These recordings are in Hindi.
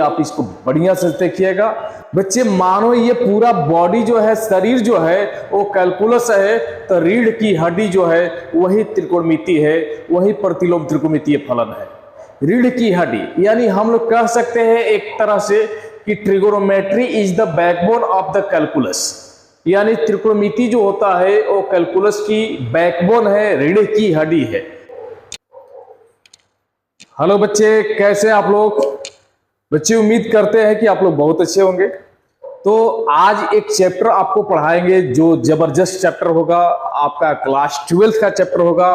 आप इसको बढ़िया से देखिएगा बच्चे। मानो ये पूरा बॉडी जो है, शरीर जो है वो कैलकुलस है, तो रीढ़ की हड्डी जो है वही त्रिकोणमिति है, वही प्रतिलोम त्रिकोणमितीय फलन है। रीढ़ की हड्डी यानी हम लोग कह सकते हैं एक तरह से कि trigonometry is the backbone of the calculus, यानी त्रिकोणमिति जो होता है वो कैलकुलस की बैकबोन है, रीढ़ की हड्डी है। हेलो बच्चे, कैसे आप लोग? बच्चे उम्मीद करते हैं कि आप लोग बहुत अच्छे होंगे। तो आज एक चैप्टर आपको पढ़ाएंगे जो जबरदस्त चैप्टर होगा, आपका क्लास 12 का चैप्टर होगा।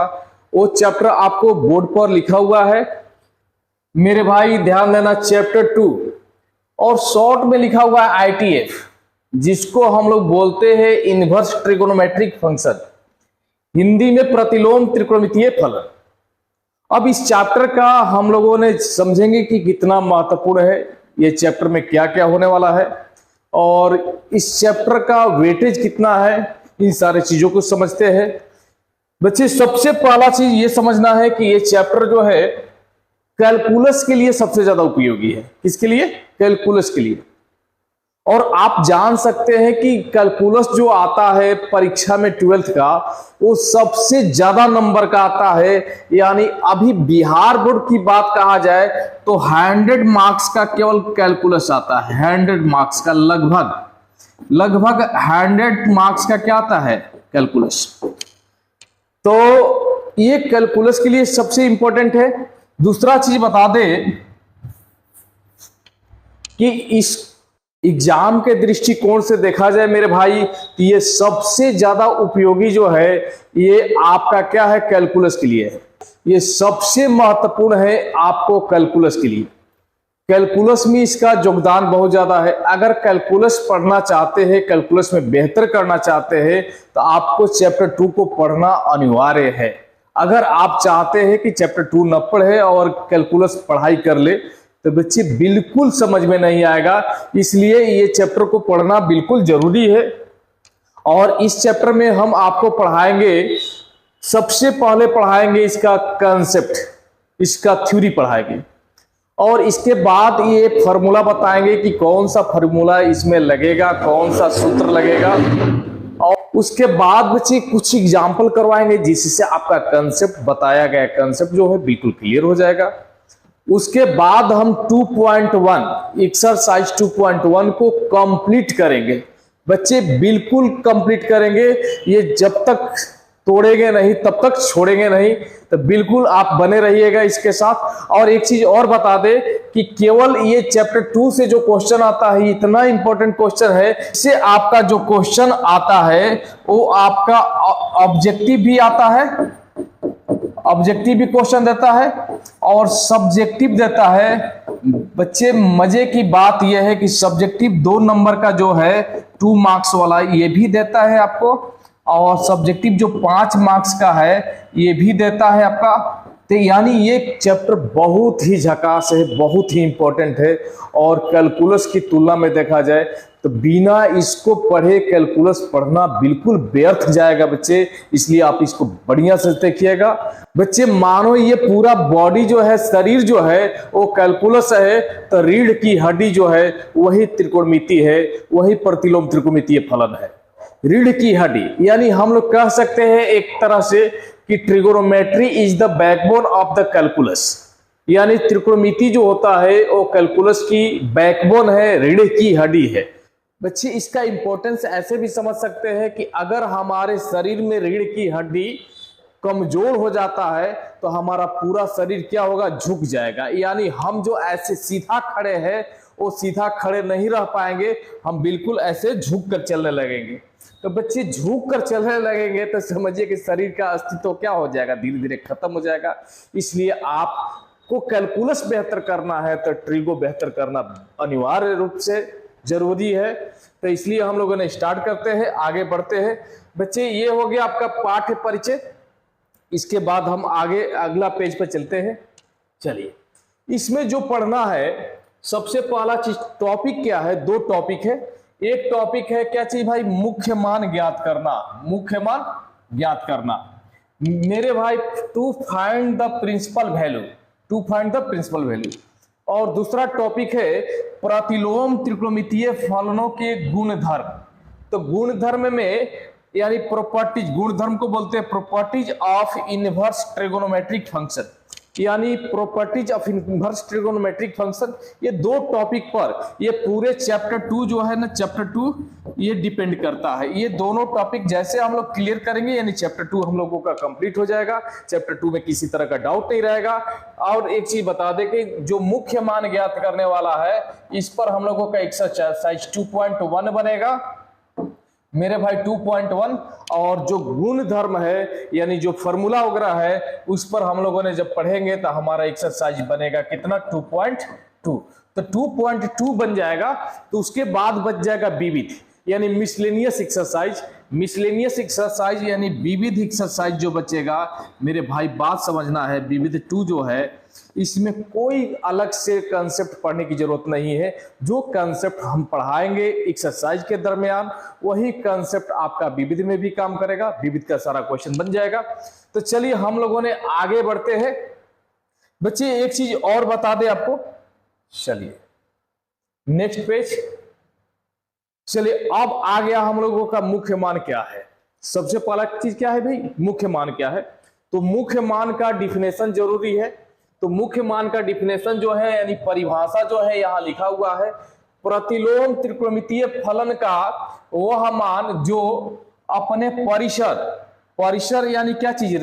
वो चैप्टर आपको बोर्ड पर लिखा हुआ है मेरे भाई, ध्यान देना। चैप्टर 2 और शॉर्ट में लिखा हुआ है ITF, जिसको हम लोग बोलते हैं इनवर्स ट्रिगोनोमेट्रिक फंक्शन, हिंदी में प्रतिलोम त्रिकोणमितीय फलन। अब इस चैप्टर का हम लोगों ने समझेंगे कि कितना महत्वपूर्ण है, ये चैप्टर में क्या क्या होने वाला है और इस चैप्टर का वेटेज कितना है, इन सारे चीजों को समझते हैं। बच्चे सबसे पहला चीज ये समझना है कि ये चैप्टर जो है कैलकुलस के लिए सबसे ज्यादा उपयोगी है। किसके लिए? कैलकुलस के लिए। और आप जान सकते हैं कि कैलकुलस जो आता है परीक्षा में 12th का, वो सबसे ज्यादा नंबर का आता है। यानी अभी बिहार बोर्ड की बात कहा जाए तो 100 मार्क्स का केवल कैलकुलस आता है। 100 मार्क्स का लगभग 100 मार्क्स का क्या आता है? कैलकुलस। तो ये कैलकुलस के लिए सबसे इंपॉर्टेंट है। दूसरा चीज बता दे कि इस एग्जाम के दृष्टिकोण से देखा जाए मेरे भाई, तो ये सबसे ज्यादा उपयोगी जो है ये आपका क्या है? कैलकुलस के लिए है। ये सबसे महत्वपूर्ण है आपको कैलकुलस के लिए। कैलकुलस में इसका योगदान बहुत ज्यादा है। अगर कैलकुलस पढ़ना चाहते हैं, कैलकुलस में बेहतर करना चाहते हैं, तो आपको चैप्टर 2 को पढ़ना अनिवार्य है। अगर आप चाहते हैं कि चैप्टर 2 न पढ़े और कैलकुलस पढ़ाई कर ले, तो बच्चे बिल्कुल समझ में नहीं आएगा। इसलिए ये चैप्टर को पढ़ना बिल्कुल जरूरी है। और इस चैप्टर में हम आपको पढ़ाएंगे, सबसे पहले पढ़ाएंगे इसका कंसेप्ट, इसका थ्योरी पढ़ाएंगे, और इसके बाद ये फॉर्मूला बताएंगे कि कौन सा फॉर्मूला इसमें लगेगा, कौन सा सूत्र लगेगा। और उसके बाद बच्चे कुछ एग्जाम्पल करवाएंगे जिससे आपका कंसेप्ट, बताया गया कंसेप्ट जो है बिल्कुल क्लियर हो जाएगा। उसके बाद हम 2.1 एक्सरसाइज 2.1 को कंप्लीट करेंगे। बच्चे बिल्कुल कंप्लीट करेंगे, ये जब तक तोड़ेंगे नहीं तब तक छोड़ेंगे नहीं। तो बिल्कुल आप बने रहिएगा इसके साथ। और एक चीज और बता दे कि केवल ये चैप्टर 2 से जो क्वेश्चन आता है, इतना इंपॉर्टेंट क्वेश्चन है, इससे आपका जो क्वेश्चन आता है वो आपका ऑब्जेक्टिव भी आता है, ऑब्जेक्टिव भी क्वेश्चन देता है और सब्जेक्टिव देता है। बच्चे मजे की बात यह है कि सब्जेक्टिव 2 नंबर का जो है 2 मार्क्स वाला ये भी देता है आपको, और सब्जेक्टिव जो 5 मार्क्स का है ये भी देता है आपका। तो यानी ये चैप्टर बहुत ही झकास है, बहुत ही इंपॉर्टेंट है। और कैलकुलस की तुलना में देखा जाए तो बिना इसको पढ़े कैलकुलस पढ़ना बिल्कुल व्यर्थ जाएगा बच्चे। इसलिए आप इसको बढ़िया से देखिएगा बच्चे। मानो ये पूरा बॉडी जो है, शरीर जो है वो कैलकुलस है, तो रीढ़ की हड्डी जो है वही त्रिकोणमिति है, वही प्रतिलोम त्रिकोणमितीय फलन है। रीढ़ की हड्डी यानी हम लोग कह सकते हैं एक तरह से कि trigonometry is the backbone of the calculus, यानी त्रिकोणमिति जो होता है वो कैलकुलस की बैकबोन है, रीढ़ की हड्डी है। बच्चे इसका इंपॉर्टेंस ऐसे भी समझ सकते हैं कि अगर हमारे शरीर में रीढ़ की हड्डी कमजोर हो जाता है तो हमारा पूरा शरीर क्या होगा? झुक जाएगा। यानी हम जो ऐसे सीधा खड़े हैं वो सीधा खड़े नहीं रह पाएंगे, हम बिल्कुल ऐसे झुक कर चलने लगेंगे। तो बच्चे झुक कर चलने लगेंगे तो समझिए कि शरीर का अस्तित्व क्या हो जाएगा? धीरे धीरे खत्म हो जाएगा। इसलिए आपको कैलकुलस बेहतर करना है तो ट्रिगो बेहतर करना अनिवार्य रूप से जरूरी है। तो इसलिए हम लोगों ने स्टार्ट करते हैं, आगे बढ़ते हैं। बच्चे ये हो गया आपका पाठ्य परिचय। इसके बाद हम आगे अगला पेज पर चलते हैं। चलिए, इसमें जो पढ़ना है सबसे पहला चीज, टॉपिक क्या है? 2 टॉपिक है। एक टॉपिक है क्या चीज भाई? मुख्य मान ज्ञात करना। मुख्य मान ज्ञात करना मेरे भाई, to find the principal value, to find the principal value. और दूसरा टॉपिक है प्रतिलोम त्रिकोणमितीय फलनों के गुणधर्म। तो गुणधर्म में यानी प्रॉपर्टीज, गुणधर्म को बोलते हैं properties of inverse trigonometric function, यानी properties of inverse trigonometric function. ये दो टॉपिक पर ये पूरे चैप्टर 2 जो है ना, चैप्टर 2 ये डिपेंड करता है। ये दोनों टॉपिक जैसे हम लोग क्लियर करेंगे यानी चैप्टर 2 हम लोगों का कंप्लीट हो जाएगा, चैप्टर 2 में किसी तरह का डाउट नहीं रहेगा। और एक चीज बता दें कि जो मुख्य मान ज्ञात करने वाला है इस पर हम लोगों का एक्सरसाइज 2.1 बनेगा मेरे भाई, 2.1। और जो गुणधर्म है यानी जो फॉर्मूला वगैरह है उस पर हम लोगों ने जब पढ़ेंगे तो हमारा एक्सरसाइज बनेगा कितना, 2.2। तो 2.2 बन जाएगा तो उसके बाद बच जाएगा विविध यानी मिसलेनियस एक्सरसाइज। मिसलेनियस एक्सरसाइज यानी विविध एक्सरसाइज जो बचेगा मेरे भाई, बात समझना है, विविध 2 जो है इसमें कोई अलग से कंसेप्ट पढ़ने की जरूरत नहीं है। जो कंसेप्ट हम पढ़ाएंगे एक्सरसाइज के दरमियान वही कंसेप्ट आपका विविध में भी काम करेगा, विविध का सारा क्वेश्चन बन जाएगा। तो चलिए हम लोगों ने आगे बढ़ते हैं। बच्चे एक चीज और बता दें आपको, चलिए नेक्स्ट पेज। चलिए अब आ गया हम लोगों का मुख्य मान क्या है। सबसे पहला चीज क्या है भाई, मुख्य मान क्या है। तो मुख्य मान का डिफिनेशन जरूरी है। तो मुख्य मान का डिफिनेशन जो है यानी परिभाषा जो है यहां लिखा हुआ है, प्रतिलोम त्रिकोणमितीय फलन का वह मान जो अपने परिसर यानी क्या चीज,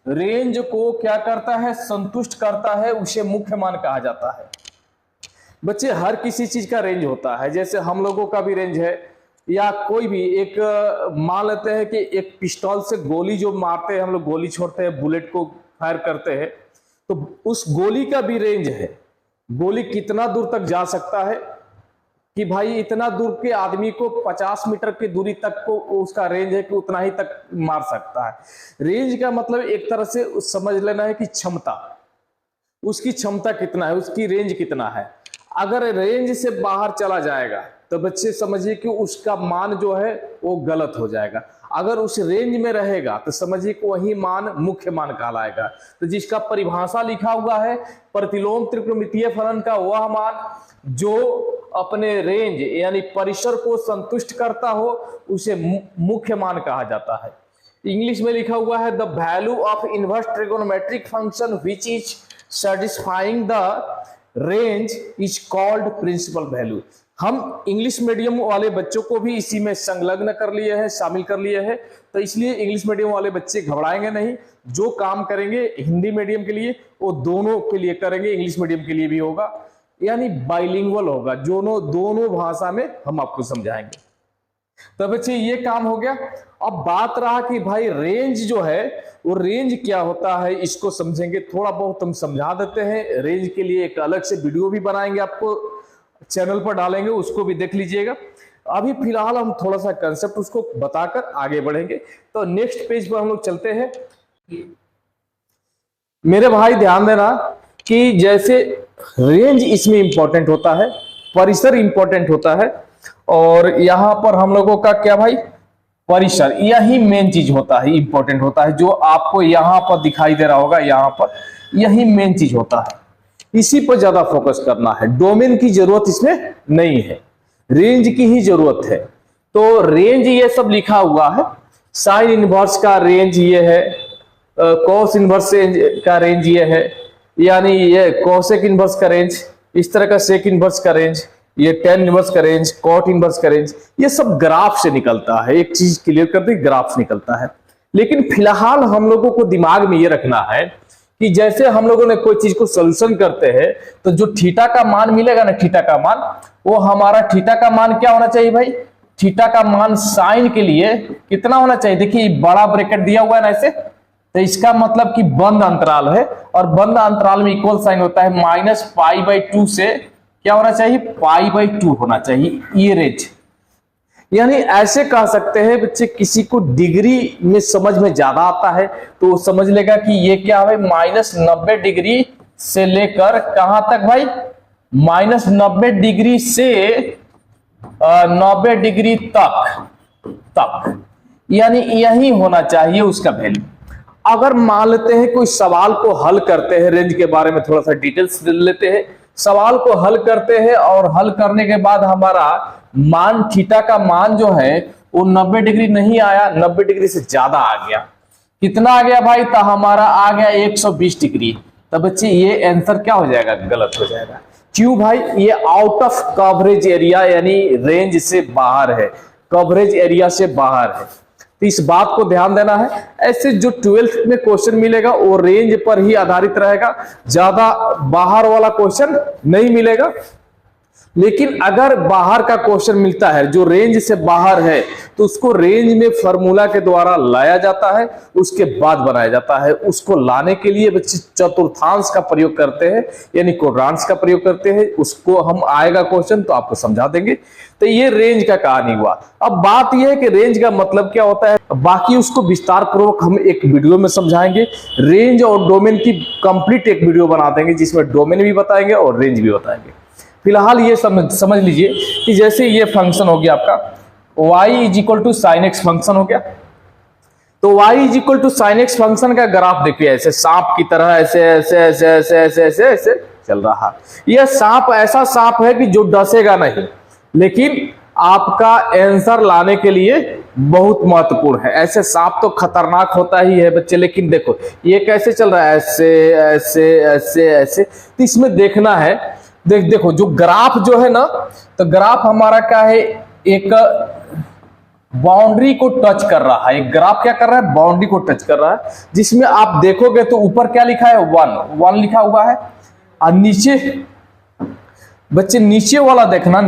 रेंज को क्या करता है, संतुष्ट करता है, उसे मुख्य मान कहा जाता है। बच्चे हर किसी चीज का रेंज होता है, जैसे हम लोगों का भी रेंज है, या कोई भी एक मान लेते हैं कि एक पिस्टल से गोली जो मारते हैं हम लोग, गोली छोड़ते हैं, बुलेट को फायर करते हैं, तो उस गोली का भी रेंज है। गोली कितना दूर तक जा सकता है कि भाई इतना दूर के आदमी को 50 मीटर की दूरी तक को उसका रेंज है कि उतना ही तक मार सकता है। रेंज का मतलब एक तरह से समझ लेना है कि क्षमता, उसकी क्षमता कितना है, उसकी रेंज कितना है। अगर रेंज से बाहर चला जाएगा तो बच्चे समझिए कि उसका मान जो है वो गलत हो जाएगा। अगर उस रेंज में रहेगा तो समझिए कि वही मान मुख्य मान कहलाएगा। तो जिसका परिभाषा लिखा हुआ है, प्रतिलोम त्रिकोणमितीय फलन का वह मान जो अपने रेंज यानी परिसर को संतुष्ट करता हो उसे मुख्य मान कहा जाता है। इंग्लिश में लिखा हुआ है the value of inverse trigonometric function which is satisfying the range is called principal value. हम इंग्लिश मीडियम वाले बच्चों को भी इसी में संलग्न कर लिए हैं, शामिल कर लिए हैं। तो इसलिए इंग्लिश मीडियम वाले बच्चे घबराएंगे नहीं, जो काम करेंगे हिंदी मीडियम के लिए वो दोनों के लिए करेंगे, इंग्लिश मीडियम के लिए भी होगा, यानी बाइलिंगुअल होगा, दोनों भाषा में हम आपको समझाएंगे। तो बच्चे ये काम हो गया। अब बात रहा कि भाई रेंज जो है वो रेंज क्या होता है, इसको समझेंगे, थोड़ा बहुत हम समझा देते हैं। रेंज के लिए एक अलग से वीडियो भी बनाएंगे, आपको चैनल पर डालेंगे, उसको भी देख लीजिएगा। अभी फिलहाल हम थोड़ा सा कंसेप्ट उसको बताकर आगे बढ़ेंगे। तो नेक्स्ट पेज पर हम लोग चलते हैं। मेरे भाई ध्यान देना कि जैसे रेंज इसमें इंपॉर्टेंट होता है, परिसर इंपॉर्टेंट होता है, और यहां पर हम लोगों का क्या भाई, परिसर, यही मेन चीज होता है, इंपॉर्टेंट होता है। जो आपको यहां पर दिखाई दे रहा होगा, यहां पर यही मेन चीज होता है, इसी पर ज्यादा फोकस करना है। डोमेन की जरूरत इसमें नहीं है, रेंज की ही जरूरत है। तो रेंज ये सब लिखा हुआ है, साइन इनवर्स का रेंज ये है, कॉस इनवर्स का रेंज ये है, यानी ये कोसेक इनवर्स का रेंज, इस तरह का सेक इनवर्स का रेंज, ये टेन इनवर्स का रेंज, कॉट इनवर्स का रेंज, ये सब ग्राफ से निकलता है। एक चीज क्लियर कर दी, ग्राफ से निकलता है। लेकिन फिलहाल हम लोगों को दिमाग में ये रखना है कि जैसे हम लोगों ने कोई चीज को सोल्यूशन करते हैं तो जो थीटा का मान मिलेगा ना, थीटा का मान, वो हमारा थीटा का मान क्या होना चाहिए भाई, थीटा का मान साइन के लिए कितना होना चाहिए। देखिए बड़ा ब्रैकेट दिया हुआ है ना ऐसे, तो इसका मतलब कि बंद अंतराल है, और बंद अंतराल में इक्वल साइन होता है -π/2 से क्या होना चाहिए, π/2 होना चाहिए, ये रेंज। यानी ऐसे कह सकते हैं बच्चे, किसी को डिग्री में समझ में ज्यादा आता है तो समझ लेगा कि ये क्या है, -90 डिग्री से लेकर कहां तक भाई, -90 डिग्री से 90 डिग्री तक, यानी यही होना चाहिए उसका वैल्यू। अगर मान लेते हैं कोई सवाल को हल करते हैं, रेंज के बारे में थोड़ा सा डिटेल्स लेते हैं, सवाल को हल करते हैं और हल करने के बाद हमारा मान थीटा का मान जो है वो 90 डिग्री नहीं आया, 90 डिग्री से ज्यादा आ गया। कितना आ गया भाई? तो हमारा आ गया 120 डिग्री। तो बच्चे ये आंसर क्या हो जाएगा? गलत हो जाएगा। क्यों भाई? ये आउट ऑफ कवरेज एरिया यानी रेंज से बाहर है, कवरेज एरिया से बाहर है। तो इस बात को ध्यान देना है। ऐसे जो 12th में क्वेश्चन मिलेगा वो रेंज पर ही आधारित रहेगा, ज्यादा बाहर वाला क्वेश्चन नहीं मिलेगा। लेकिन अगर बाहर का क्वेश्चन मिलता है जो रेंज से बाहर है तो उसको रेंज में फार्मूला के द्वारा लाया जाता है, उसके बाद बनाया जाता है। उसको लाने के लिए बच्चे चतुर्थांश का प्रयोग करते हैं यानी कोड्रांट्स का प्रयोग करते हैं। उसको हम आएगा क्वेश्चन तो आपको समझा देंगे। तो ये रेंज का कहानी हुआ। अब बात यह है कि रेंज का मतलब क्या होता है, बाकी उसको विस्तार पूर्वक हम एक वीडियो में समझाएंगे। रेंज और डोमेन की कंप्लीट एक वीडियो बना देंगे जिसमें डोमेन भी बताएंगे और रेंज भी बताएंगे। फिलहाल ये समझ लीजिए कि जैसे ये फंक्शन हो गया आपका y is equal to sine X function हो गया। तो y is equal to sine X function का ग्राफ देखिए ऐसे सांप की तरह ऐसे ऐसे ऐसे ऐसे ऐसे ऐसे ऐसे चल रहा। यह सांप ऐसा सांप है कि जो डसेगा नहीं, लेकिन आपका आंसर लाने के लिए बहुत महत्वपूर्ण है। ऐसे सांप तो खतरनाक होता ही है बच्चे, लेकिन देखो ये कैसे चल रहा है, ऐसे ऐसे ऐसे ऐसे। तो इसमें देखना है, देखो जो ग्राफ जो है ना, तो ग्राफ हमारा क्या है, एक बाउंड्री को टच कर रहा है। एक ग्राफ क्या कर रहा है? बाउंड्री को टच कर रहा है, जिसमें आप देखोगे तो ऊपर क्या लिखा है? 1 लिखा हुआ है। और नीचे बच्चे नीचे वाला देखना,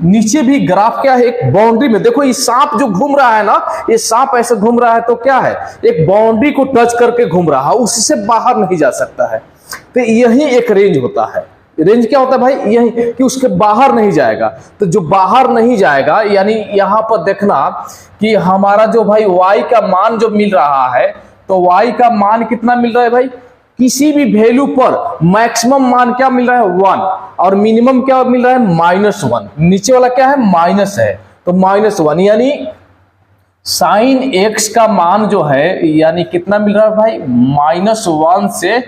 नीचे भी ग्राफ क्या है? एक बाउंड्री में देखो ये सांप जो घूम रहा है ना, ये सांप ऐसे घूम रहा है तो क्या है? एक बाउंड्री को टच करके घूम रहा है, उससे बाहर नहीं जा सकता है। तो यही एक रेंज होता है। रेंज क्या होता है भाई? यही कि उसके बाहर नहीं जाएगा। तो जो बाहर नहीं जाएगा यानी यहां पर देखना कि हमारा जो भाई y का मान जो मिल रहा है, तो y का मान कितना मिल रहा है भाई? किसी भी वैल्यू पर मैक्सिमम मान क्या मिल रहा है? 1, और मिनिमम क्या मिल रहा है? -1। नीचे वाला क्या है? माइनस है, तो -1 यानी साइन एक्स का मान जो है यानी कितना मिल रहा है भाई? -1 से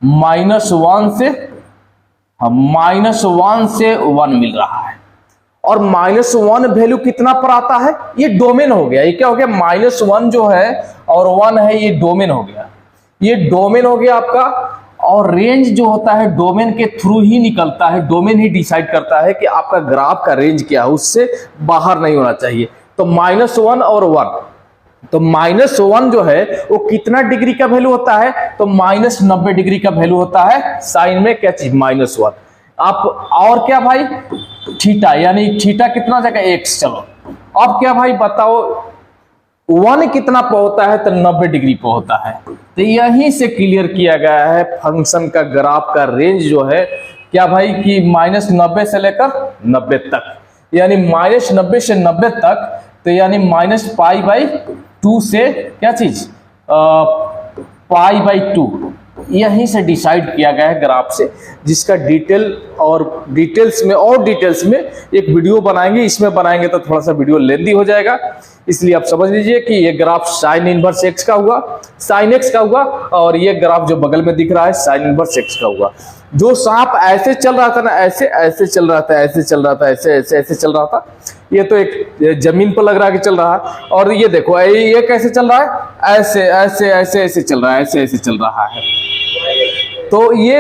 -1 से 1 मिल रहा है। और -1 वैल्यू कितना पर आता है? ये डोमेन हो गया। ये क्या हो गया? -1 जो है और 1 है, ये डोमेन हो गया। ये डोमेन हो गया आपका। और रेंज जो होता है डोमेन के थ्रू ही निकलता है, डोमेन ही डिसाइड करता है कि आपका ग्राफ का रेंज क्या है, उससे बाहर नहीं होना चाहिए। तो -1 और 1, तो -1 जो है वो कितना डिग्री का वैल्यू होता है? तो -90 डिग्री का वैल्यू होता है। साइन में क्या चीज? -1। आप और क्या भाई? थीटा, यानी थीटा कितना जगह? x। चलो अब क्या भाई बताओ, 1 कितना पे होता है? तो 90 डिग्री पे होता है। तो यहीं से क्लियर किया गया है फंक्शन का ग्राफ का रेंज जो है क्या भाई कि -90 से लेकर 90 तक, यानी -90 से 90 तक, तो यानी -π/2 से क्या चीज? π/2 यहीं से डिसाइड किया गया है ग्राफ से, जिसका डिटेल्स में एक वीडियो बनाएंगे। इसमें बनाएंगे तो थोड़ा सा वीडियो लेंदी हो जाएगा, इसलिए आप समझ लीजिए कि ये ग्राफ साइन इनवर्स एक्स का हुआ, साइन एक्स का हुआ, और ये ग्राफ जो बगल में दिख रहा है साइन इनवर्स एक्स का हुआ। जो सांप ऐसे चल रहा था ना, ऐसे ऐसे चल रहा था, ऐसे चल रहा था, ऐसे ऐसे ऐसे चल रहा था, ये तो एक जमीन पर लग रहा है कि चल रहा है। और ये देखो ये कैसे चल रहा है? ऐसे ऐसे ऐसे ऐसे चल रहा है, ऐसे ऐसे चल रहा है। तो ये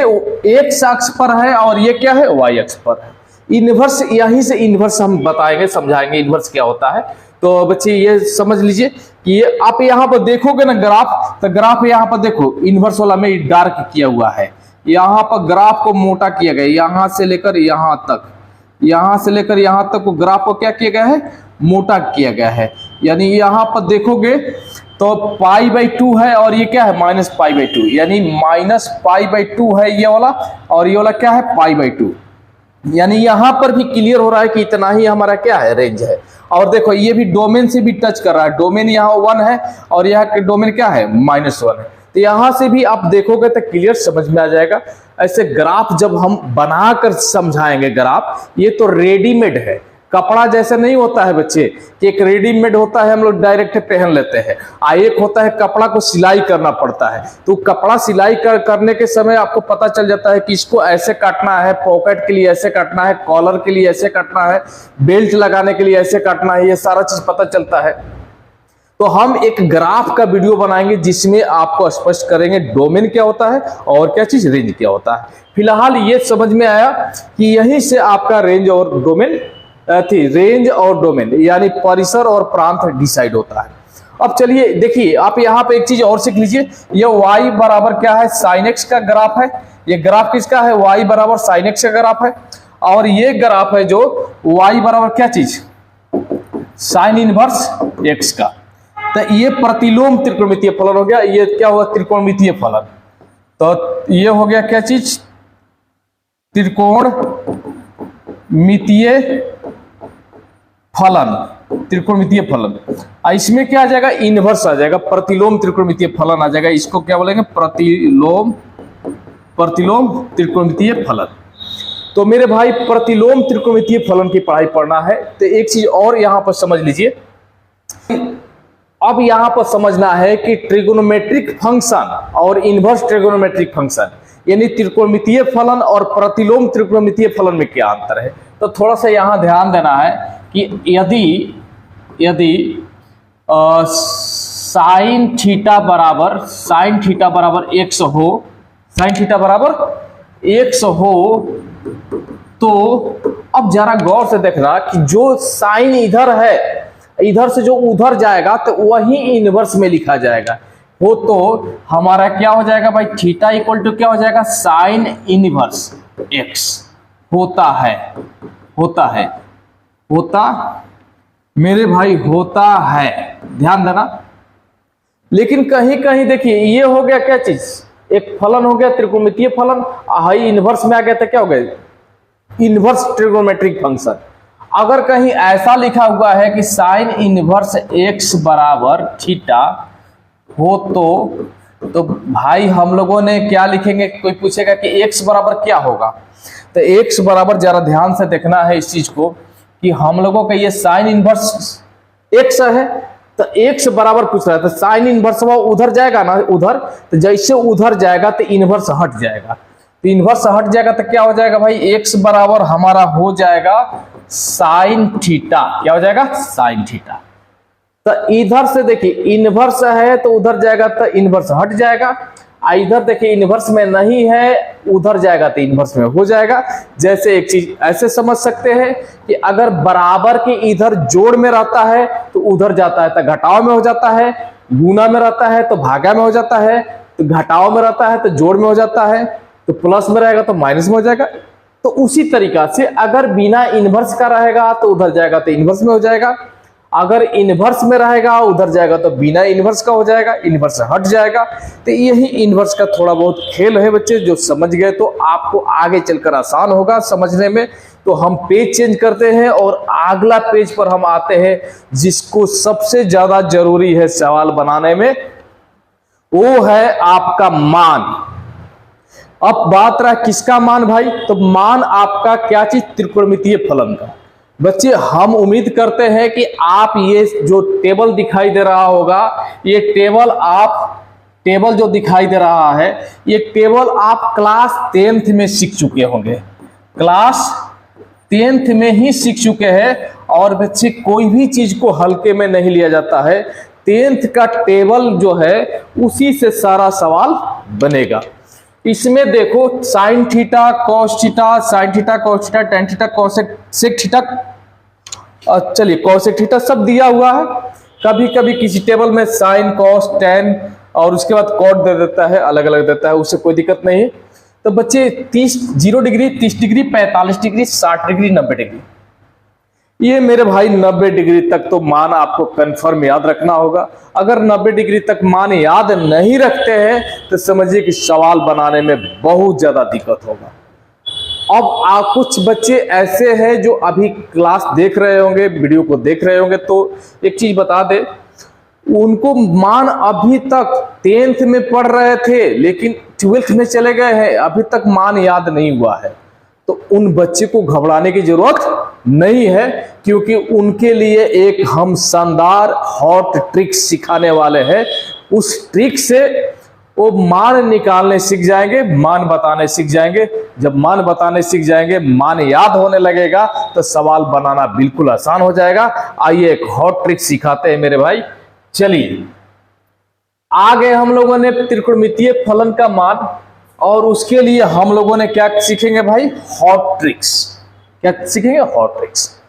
एक्स अक्ष पर है और ये क्या है? वाई अक्ष पर है। इनवर्स, यहीं से इनवर्स हम बताएंगे, समझाएंगे इनवर्स क्या होता है। तो बच्चे ये समझ लीजिए कि ये आप यहाँ पर देखोगे ना ग्राफ, तो ग्राफ यहाँ पर देखो इनवर्स वाला में डार्क किया हुआ है। यहाँ पर ग्राफ को मोटा किया गया, यहाँ से लेकर यहाँ तक, यहाँ से लेकर यहाँ तक को ग्राफ को क्या किया गया है? मोटा किया गया है। यानी यहाँ पर देखोगे तो π/2 है और ये क्या है? -π/2, यानी -π/2 है ये वाला, और ये वाला क्या है? π/2। यानी यहां पर भी क्लियर हो रहा है कि इतना ही हमारा क्या है? रेंज है। और देखो ये भी डोमेन से भी टच कर रहा है, डोमेन यहाँ 1 है और यहाँ के डोमेन क्या है? -1 है। तो यहां से भी आप देखोगे तो क्लियर समझ में आ जाएगा। ऐसे ग्राफ जब हम बनाकर समझाएंगे ग्राफ, ये तो रेडीमेड है, कपड़ा जैसे नहीं होता है बच्चे कि एक रेडीमेड होता है हम लोग डायरेक्ट पहन लेते हैं, एक होता है कपड़ा को सिलाई करना पड़ता है। तो कपड़ा सिलाई करने के समय आपको पता चल जाता है कि इसको ऐसे काटना है, पॉकेट के लिए ऐसे काटना है, कॉलर के लिए ऐसे काटना है, बेल्ट लगाने के लिए ऐसे काटना है, ये सारा चीज पता चलता है। तो हम एक ग्राफ का वीडियो बनाएंगे जिसमें आपको स्पष्ट करेंगे डोमेन क्या होता है और क्या चीज रेंज क्या होता है। फिलहाल ये समझ में आया कि यहीं से आपका रेंज और डोमेन रेंज और डोमेन यानी परिसर और प्रांत डिसाइड होता है। अब चलिए देखिए, आप यहाँ पे एक चीज और सीख लीजिए, ये y बराबर क्या है, साइन एक्स का ग्राफ है। ये ग्राफ किसका है, y बराबर साइन एक्स का ग्राफ है। और ये ग्राफ है जो y बराबर क्या चीज, साइन इनवर्स एक्स का। तो ये प्रतिलोम त्रिकोणमितीय फलन हो गया। ये क्या हुआ, त्रिकोणमितीय फलन। तो ये हो गया क्या चीज, त्रिकोणमितीय फलन, त्रिकोणमितीय फलन। इसमें क्या आ जाएगा, इनवर्स आ जाएगा, प्रतिलोम त्रिकोणमितीय फलन आ जाएगा। इसको क्या बोलेंगे, प्रतिलोम त्रिकोणमितीय फलन। तो मेरे भाई प्रतिलोम त्रिकोणमितीय फलन की पढ़ाई पढ़ना है तो एक चीज और यहां पर समझ लीजिए। अब यहां पर समझना है कि ट्रिगोनोमेट्रिक फंक्शन और इनवर्स ट्रिगोनोमेट्रिक फंक्शन यानी त्रिकोणमितीय फलन और प्रतिलोम त्रिकोणमितीय फलन में क्या अंतर है। तो थोड़ा सा यहां ध्यान देना है कि यदि साइन थीटा बराबर x हो, साइन थीटा बराबर x हो, तो अब जरा गौर से देखना कि जो साइन इधर है, इधर से जो उधर जाएगा तो वही इनवर्स में लिखा जाएगा। वो तो हमारा क्या हो जाएगा भाई, थीटा इक्वल टू क्या हो जाएगा, साइन इनवर्स एक्स होता मेरे भाई होता है, ध्यान देना। लेकिन कहीं कहीं देखिए ये हो गया क्या चीज, एक फलन हो गया त्रिकोणमितीय फलन, हाई इनवर्स में आ गया तो क्या हो गया, इनवर्स ट्रिगोनोमेट्रिक फंक्शन। अगर कहीं ऐसा लिखा हुआ है कि साइन इनवर्स एक्स बराबर थीटा हो तो भाई हम लोगों ने क्या लिखेंगे, कोई पूछेगा कि एक्स बराबर क्या होगा, तो एक्स बराबर जरा ध्यान से देखना है इस चीज को कि हम लोगों का ये साइन इनवर्स एक्स है, तो एक्स बराबर पूछ रहा है, तो साइन इनवर्स वो उधर जाएगा ना, उधर, तो जैसे उधर जाएगा तो इनवर्स हट जाएगा, तो इनवर्स हट जाएगा तो क्या हो जाएगा भाई, एक्स बराबर हमारा हो जाएगा साइन थीटा। क्या हो जाएगा, साइन थीटा। तो इधर से देखिए इनवर्स है तो उधर जाएगा तो इनवर्स हट जाएगा, इधर देखिए इनवर्स में नहीं है, उधर जाएगा तो इनवर्स में हो जाएगा। जैसे एक चीज ऐसे समझ सकते हैं कि अगर बराबर के इधर जोड़ में रहता है तो उधर जाता है तो घटाव में हो जाता है, गुना में रहता है तो भागा में हो जाता है, तो घटाव में रहता है तो जोड़ में हो जाता है, तो प्लस में रहेगा तो माइनस में हो जाएगा। तो उसी तरीका से अगर बिना इनवर्स का रहेगा तो उधर जाएगा तो इनवर्स में हो जाएगा, अगर इनवर्स में रहेगा उधर जाएगा तो बिना इनवर्स का हो जाएगा, इनवर्स हट जाएगा। तो यही इनवर्स का थोड़ा बहुत खेल है बच्चे, जो समझ गए तो आपको आगे चलकर आसान होगा समझने में। तो हम पेज चेंज करते हैं और अगला पेज पर हम आते हैं जिसको सबसे ज्यादा जरूरी है सवाल बनाने में, वो है आपका मान। अब बात रहा किसका मान भाई, तो मान आपका क्या चीज, त्रिकोणमितीय फलन का। बच्चे हम उम्मीद करते हैं कि आप ये जो टेबल दिखाई दे रहा होगा, ये टेबल जो दिखाई दे रहा है, ये टेबल आप क्लास 10th में सीख चुके होंगे, क्लास 10th में ही सीख चुके हैं। और बच्चे कोई भी चीज को हल्के में नहीं लिया जाता है, 10th का टेबल जो है उसी से सारा सवाल बनेगा। इसमें देखो sine theta, cos theta, sine theta, cos theta, tan theta, cosec theta, चलिए कोसेक थीटा सब दिया हुआ है। कभी कभी किसी टेबल में साइन, कॉस, टेन और उसके बाद कॉट दे देता है, अलग अलग देता है, उससे कोई दिक्कत नहीं है। तो बच्चे 0 degree, 30 degree, 45 degree, 60 degree, 90 degree, ये मेरे भाई 90 डिग्री तक तो मान आपको कंफर्म याद रखना होगा। अगर 90 डिग्री तक मान याद नहीं रखते हैं तो समझिए कि सवाल बनाने में बहुत ज्यादा दिक्कत होगा। अब कुछ बच्चे ऐसे हैं जो अभी क्लास देख रहे होंगे, वीडियो को देख रहे होंगे, तो एक चीज बता दे, उनको मान अभी तक 10th में पढ़ रहे थे लेकिन 12th में चले गए हैं, अभी तक मान याद नहीं हुआ है, तो उन बच्चे को घबराने की जरूरत नहीं है, क्योंकि उनके लिए एक हम शानदार हॉट ट्रिक सिखाने वाले हैं। उस ट्रिक से वो मान निकालने सीख जाएंगे, मान बताने सीख जाएंगे। जब मान बताने सीख जाएंगे, मान याद होने लगेगा, तो सवाल बनाना बिल्कुल आसान हो जाएगा। आइए एक हॉट ट्रिक सिखाते हैं मेरे भाई। चलिए, आगे हम लोगों ने त्रिकोणमितीय फलन का मान, और उसके लिए हम लोगों ने क्या सीखेंगे भाई? Hot tricks. क्या सीखेंगे? Hot tricks.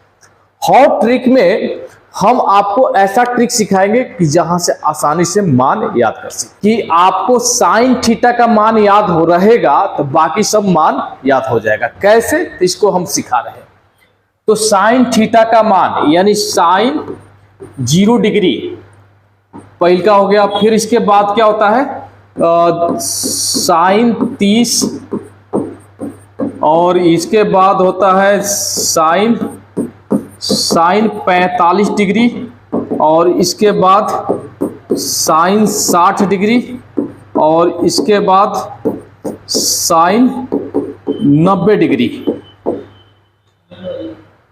हॉट ट्रिक में हम आपको ऐसा ट्रिक सिखाएंगे कि जहां से आसानी से मान याद कर सके। कि आपको साइन थीटा का मान याद हो रहेगा तो बाकी सब मान याद हो जाएगा। कैसे? तो इसको हम सिखा रहे हैं। तो साइन थीटा का मान यानी साइन 0 डिग्री पहले का हो गया। फिर इसके बाद क्या होता है? साइन 30, और इसके बाद होता है साइन 45 डिग्री, और इसके बाद साइन 60 डिग्री, और इसके बाद साइन 90 डिग्री।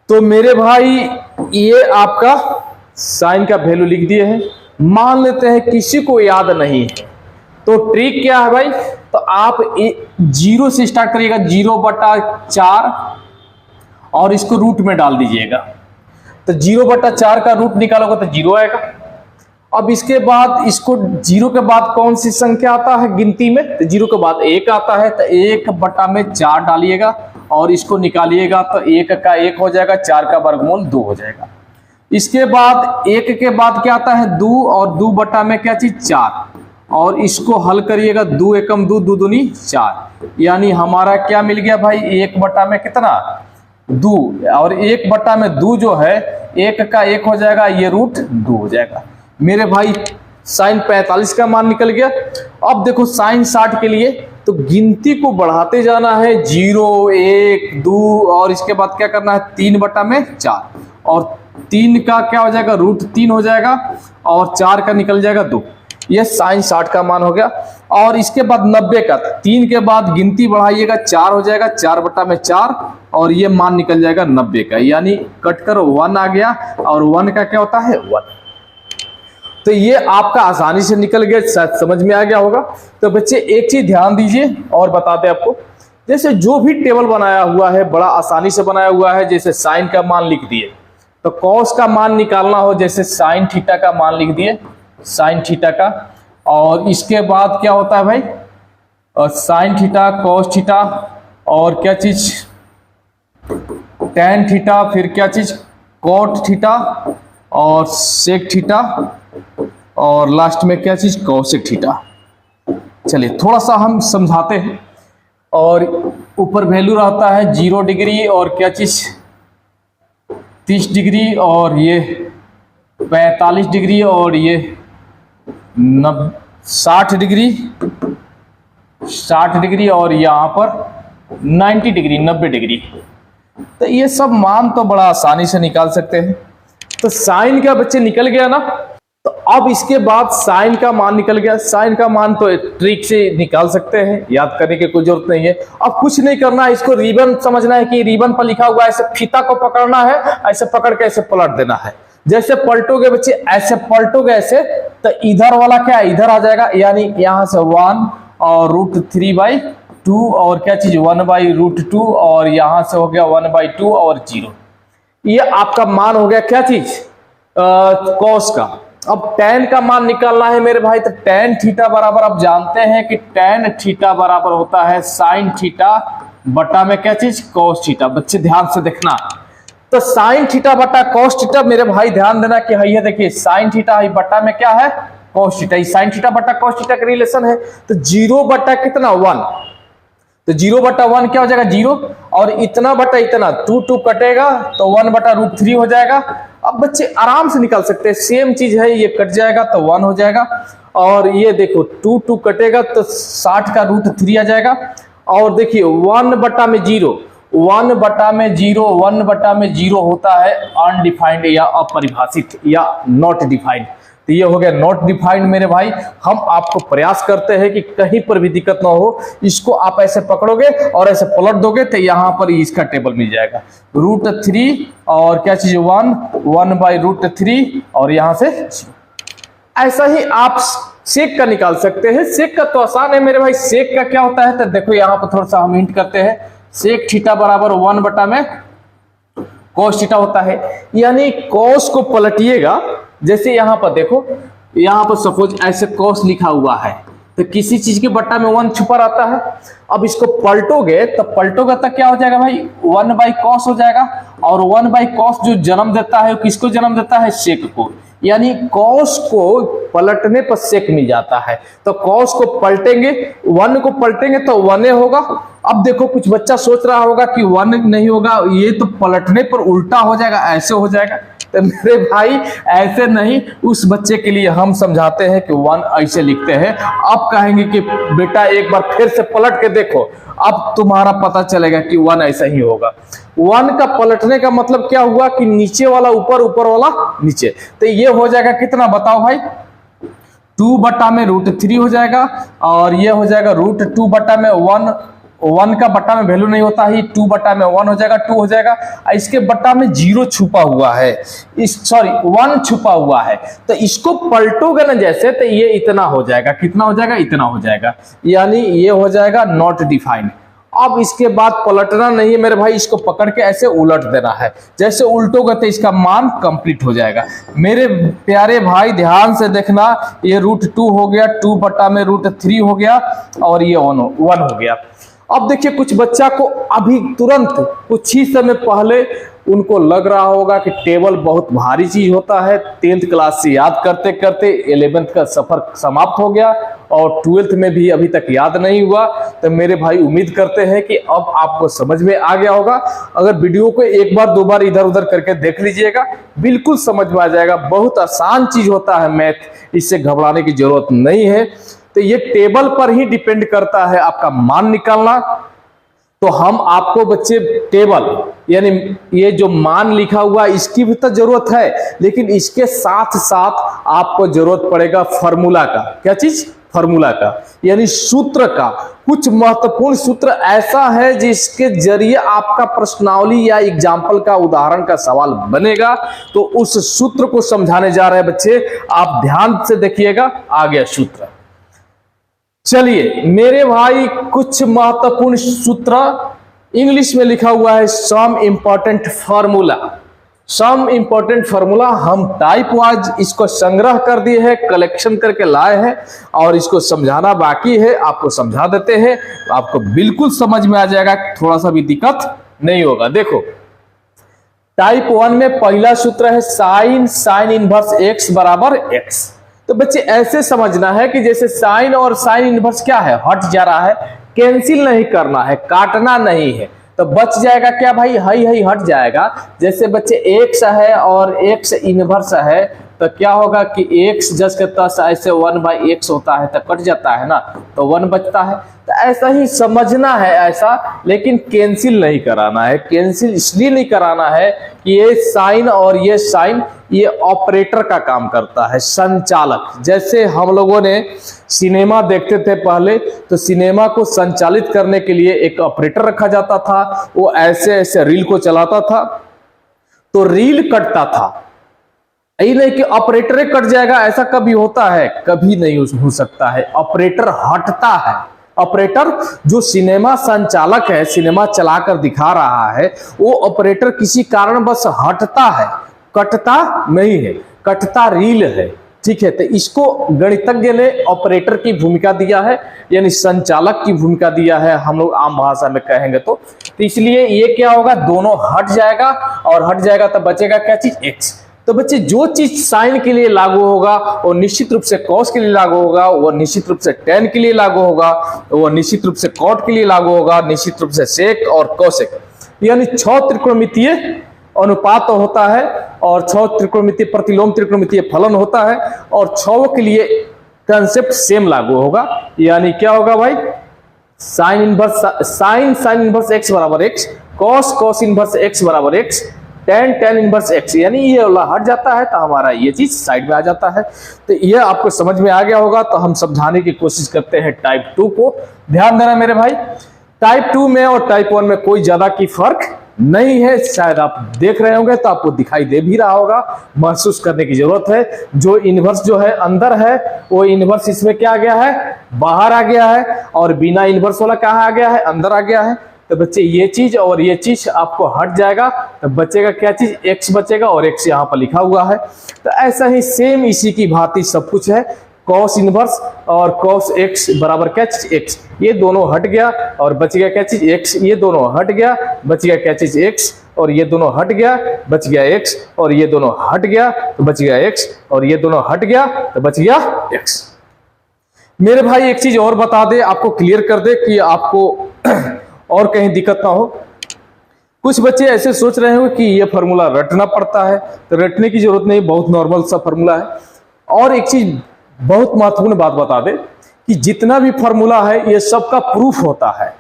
तो मेरे भाई ये आपका साइन का वैल्यू लिख दिए हैं। मान लेते हैं किसी को याद नहीं है, तो ट्रिक क्या है भाई? तो आप 0 से स्टार्ट करिएगा, 0/4, और इसको रूट में डाल दीजिएगा। तो 0/4 का रूट निकालोगे तो 0 आएगा। अब इसके बाद इसको 0 के बाद कौन सी संख्या आता है गिनती में? तो 0 के बाद 1 आता है, तो 1/4 डालिएगा और इसको निकालिएगा, तो 1 का 1 हो जाएगा, 4 का वर्गमूल 2 हो जाएगा। इसके बाद 1 के बाद क्या आता है? 2, और 2 में क्या चीज? 4, और इसको हल करिएगा, 2 एकम 2, 2 दूनी 4, यानी हमारा क्या मिल गया भाई? 1 में कितना? 2, और 1/2 जो है 1 का 1 हो जाएगा, ये रूट 2 हो जाएगा। मेरे भाई साइन 45 का मान निकल गया। अब देखो साइन 60 के लिए तो गिनती को बढ़ाते जाना है, 0, 1, 2, और इसके बाद क्या करना है? 3/4, और 3 का क्या हो जाएगा? रूट 3 हो जाएगा, और 4 का निकल जाएगा 2। ये साइन 60 का मान हो गया। और इसके बाद 90 का, 3 के बाद गिनती बढ़ाइएगा, 4 हो जाएगा, 4/4, और ये मान निकल जाएगा 90 का, यानी कट कर 1 आ गया, और 1 का क्या होता है? 1। तो ये आपका आसानी से निकल गया, शायद समझ में आ गया होगा। तो बच्चे एक चीज ध्यान दीजिए और बताते हैं आपको, जैसे जो भी टेबल बनाया हुआ है बड़ा आसानी से बनाया हुआ है। जैसे साइन का मान लिख दिए, तो कॉस का मान निकालना हो, जैसे साइन थीटा का मान लिख दिए, साइन थीटा का, और इसके बाद क्या होता है भाई? साइन थीटा, कॉस थीटा, और क्या चीज? टेन थीटा, फिर क्या चीज? कॉट थीटा, और सेक थीटा, और लास्ट में क्या चीज? Cosec theta. चलिए थोड़ा सा हम समझाते हैं। और ऊपर वैल्यू रहता है 0 डिग्री, और क्या चीज? 30 डिग्री, और ये 45 डिग्री, और ये 60 डिग्री, 60 डिग्री, और यहाँ पर 90 डिग्री, 90 डिग्री। तो ये सब मान तो बड़ा आसानी से निकाल सकते हैं। तो साइन का बच्चे निकल गया ना। तो अब इसके बाद साइन का मान निकल गया। साइन का मान तो ट्रिक से निकाल सकते हैं, याद करने की कोई जरूरत नहीं है। अब कुछ नहीं करना है, इसको रिबन समझना है कि रिबन पर लिखा हुआ है, ऐसे फीता को पकड़ना है, ऐसे पकड़ के ऐसे पलट देना है। जैसे पलटोगे बच्चे, ऐसे पलटोगे ऐसे, तो इधर वाला क्या इधर आ जाएगा, यानी यहां से 1 और √3/2, और क्या चीज? 1/√2, और यहां से हो गया 1/2 और 0। ये आपका मान हो गया क्या चीज? कॉस का। अब tan का मान निकालना है मेरे भाई। तो tan थीटा बराबर आप जानते हैं कि tan थीटा बराबर होता है साइन थीटा बटा में क्या चीज? Cos theta. बच्चे ध्यान से देखना, तो साइन थीटा बटा कॉस थीटा, मेरे भाई ध्यान देना कि है, देखिए साइन थीटा है बटा में क्या है? Cos theta. साइन थीटा बटा कॉस थीटा का रिलेशन है। तो 0 बटा कितना? 1। तो 0/1 क्या हो जाएगा? 0, और इतना बटा इतना 2 कटेगा, तो 1/√3 हो जाएगा। अब बच्चे आराम से निकाल सकते हैं, सेम चीज है, ये कट जाएगा तो 1 हो जाएगा, और ये देखो 2 कटेगा तो 60 का √3 आ जाएगा। और देखिए 1/0, 1/0 होता है अनडिफाइंड या अपरिभाषित या नॉट डिफाइंड। तो ये हो गया नॉट डिफाइंड मेरे भाई। हम आपको प्रयास करते हैं कि कहीं पर भी दिक्कत ना हो। इसको आप ऐसे पकड़ोगे और ऐसे पलट दोगे तो यहाँ पर इसका टेबल मिल जाएगा। √3 और क्या चीज 1/√3 और यहाँ से ऐसा ही आप सेक का निकाल सकते हैं। सेक का तो आसान है मेरे भाई। सेक का क्या होता है तो देखो यहाँ पर थोड़ा सा हम हिंट करते हैं। सेक थीटा बराबर 1 में cos थीटा होता है। यानी cos को पलटिएगा, जैसे यहाँ पर देखो, यहाँ पर सपोज ऐसे cos लिखा हुआ है तो किसी चीज के बट्टा में 1 छुपा रहता है। अब इसको पलटोगे तो क्या हो जाएगा भाई 1/cos हो जाएगा। और 1/cos जो जन्म देता है किसको जन्म देता है, सेक को। यानी cos को पलटने पर सेक मिल जाता है। तो cos को पलटेंगे, 1 को पलटेंगे तो 1 होगा। अब देखो कुछ बच्चा सोच रहा होगा कि 1 नहीं होगा, ये तो पलटने पर उल्टा हो जाएगा, ऐसे हो जाएगा। तो मेरे भाई ऐसे नहीं, उस बच्चे के लिए हम समझाते हैं कि 1 ऐसे लिखते हैं। अब कहेंगे कि बेटा एक बार फिर से पलट के देखो, अब तुम्हारा पता चलेगा कि 1 ऐसा ही होगा। 1 का पलटने का मतलब क्या हुआ कि नीचे वाला ऊपर, ऊपर वाला नीचे। तो ये हो जाएगा कितना बताओ भाई, 2/√3 हो जाएगा। और ये हो जाएगा √2/1। 1 का बट्टा में वैल्यू नहीं होता ही, 2/1 हो जाएगा, 2 हो जाएगा। इसके बट्टा में 0 छुपा हुआ है, 1 छुपा हुआ है। तो इसको पलटोगे ना जैसे, तो ये इतना हो जाएगा। कितना हो जाएगा, इतना हो जाएगा। यानी ये हो जाएगा नॉट डिफाइंड। अब इसके बाद पलटना नहीं है मेरे भाई, इसको पकड़ के ऐसे उलट देना है। जैसे उल्टोगे तो इसका मान कंप्लीट हो जाएगा। मेरे प्यारे भाई ध्यान से देखना, ये √2 हो गया, 2/√3 हो गया और ये 1 हो गया। अब देखिए कुछ बच्चा को अभी तुरंत कुछ ही समय पहले उनको लग रहा होगा कि टेबल बहुत भारी चीज होता है। 10th क्लास से याद करते करते 11th का सफर समाप्त हो गया और 12th में भी अभी तक याद नहीं हुआ। तो मेरे भाई उम्मीद करते हैं कि अब आपको समझ में आ गया होगा। अगर वीडियो को एक बार दो बार इधर उधर करके देख लीजिएगा, बिल्कुल समझ में आ जाएगा। बहुत आसान चीज होता है मैथ, इससे घबराने की जरूरत नहीं है। तो ये टेबल पर ही डिपेंड करता है आपका मान निकालना। तो हम आपको बच्चे टेबल यानी ये जो मान लिखा हुआ इसकी भी तो जरूरत है, लेकिन इसके साथ साथ आपको जरूरत पड़ेगा फार्मूला का। क्या चीज, फार्मूला का, यानी सूत्र का। कुछ महत्वपूर्ण सूत्र ऐसा है जिसके जरिए आपका प्रश्नावली या एग्जाम्पल का उदाहरण का सवाल बनेगा। तो उस सूत्र को समझाने जा रहे हैं बच्चे, आप ध्यान से देखिएगा। आ गया सूत्र। चलिए मेरे भाई कुछ महत्वपूर्ण सूत्र इंग्लिश में लिखा हुआ है, some important formula. Some important formula हम टाइप वाइज इसको संग्रह कर दिए हैं, कलेक्शन करके लाए हैं और इसको समझाना बाकी है। आपको समझा देते हैं, आपको बिल्कुल समझ में आ जाएगा, थोड़ा सा भी दिक्कत नहीं होगा। देखो टाइप 1 में पहला सूत्र है साइन इनवर्स x बराबर x। तो बच्चे ऐसे समझना है कि जैसे साइन और साइन इनवर्स क्या है, हट जा रहा है, कैंसिल नहीं करना है, काटना नहीं है। तो बच जाएगा क्या भाई, हई हट जाएगा। जैसे बच्चे x है और x इनवर्स है तो क्या होगा कि x जस के तस ऐसे 1/x होता है तो कट जाता है ना, तो 1 बचता है। तो ऐसा ही समझना है ऐसा, लेकिन कैंसिल नहीं कराना है। कैंसिल इसलिए नहीं कराना है कि ये साइन और ये साइन ये ऑपरेटर का काम करता है, संचालक। जैसे हम लोगों ने सिनेमा देखते थे पहले, तो सिनेमा को संचालित करने के लिए एक ऑपरेटर रखा जाता था। वो ऐसे ऐसे रील को चलाता था तो रील कटता था। यही नहीं कि ऑपरेटर कट जाएगा, ऐसा कभी होता है, कभी नहीं हो सकता है। ऑपरेटर हटता है। ऑपरेटर जो सिनेमा संचालक है, सिनेमा चलाकर दिखा रहा है, वो ऑपरेटर किसी कारणवश हटता है, कटता नहीं है, कटता रील है। ठीक है, तो इसको गणितज्ञ ने ऑपरेटर की भूमिका दिया है, यानी संचालक की भूमिका दिया है, हम लोग आम भाषा में कहेंगे तो इसलिए ये क्या होगा, दोनों हट जाएगा और हट जाएगा तो बचेगा क्या चीज, x। तो बच्चे जो चीज साइन के लिए लागू होगा वो निश्चित रूप से कॉस के लिए लागू होगा, वो निश्चित रूप से टेन के लिए लागू होगा, वो निश्चित रूप से कॉट के लिए लागू होगा, निश्चित रूप से सेक और कोसेक। यानी 6 त्रिकोणमितीय अनुपात होता है और 6 त्रिकोणमितीय प्रतिलोम त्रिकोणमितीय फलन होता है और 6 के लिए कंसेप्ट सेम लागू होगा। यानी क्या होगा भाई, साइन इनवर्स x बराबर x, कॉस इनवर्स x बराबर x, tan इनवर्स x, यानी ये वाला हट जाता है तो हमारा ये चीज साइड में आ जाता है। तो ये आपको समझ में आ गया होगा। तो हम समझाने की कोशिश करते हैं टाइप 2 को। ध्यान देना मेरे भाई, टाइप 2 में और टाइप 1 में कोई ज्यादा की फर्क नहीं है। शायद आप देख रहे होंगे तो आपको दिखाई दे भी रहा होगा, महसूस करने की जरूरत है। जो इनवर्स जो है अंदर है, वो इनवर्स इसमें क्या आ गया है, बाहर आ गया है, और बिना इनवर्स वाला कहाँ आ गया है, अंदर आ गया है। तो बच्चे ये चीज और ये चीज आपको हट जाएगा, तो बचेगा क्या चीज, x बचेगा, और x यहाँ पर लिखा हुआ है। तो ऐसा ही सेम इसी की भांति सब कुछ है। cos इनवर्स और cos x बराबर क्या चीज, x, ये दोनों हट गया और बच गया क्या चीज, x, ये दोनों हट गया, बच गया क्या चीज, x, और ये दोनों हट गया, बच गया x, और ये दोनों हट गया तो बच गया x, और ये दोनों हट गया तो बच गया x। मेरे भाई एक चीज और बता दे, आपको क्लियर कर दे कि आपको और कहीं दिक्कत ना हो। कुछ बच्चे ऐसे सोच रहे हो कि ये फार्मूला रटना पड़ता है, तो रटने की जरूरत नहीं, बहुत नॉर्मल सा फार्मूला है। और एक चीज बहुत महत्वपूर्ण बात बता दे कि जितना भी फार्मूला है ये सबका प्रूफ होता है।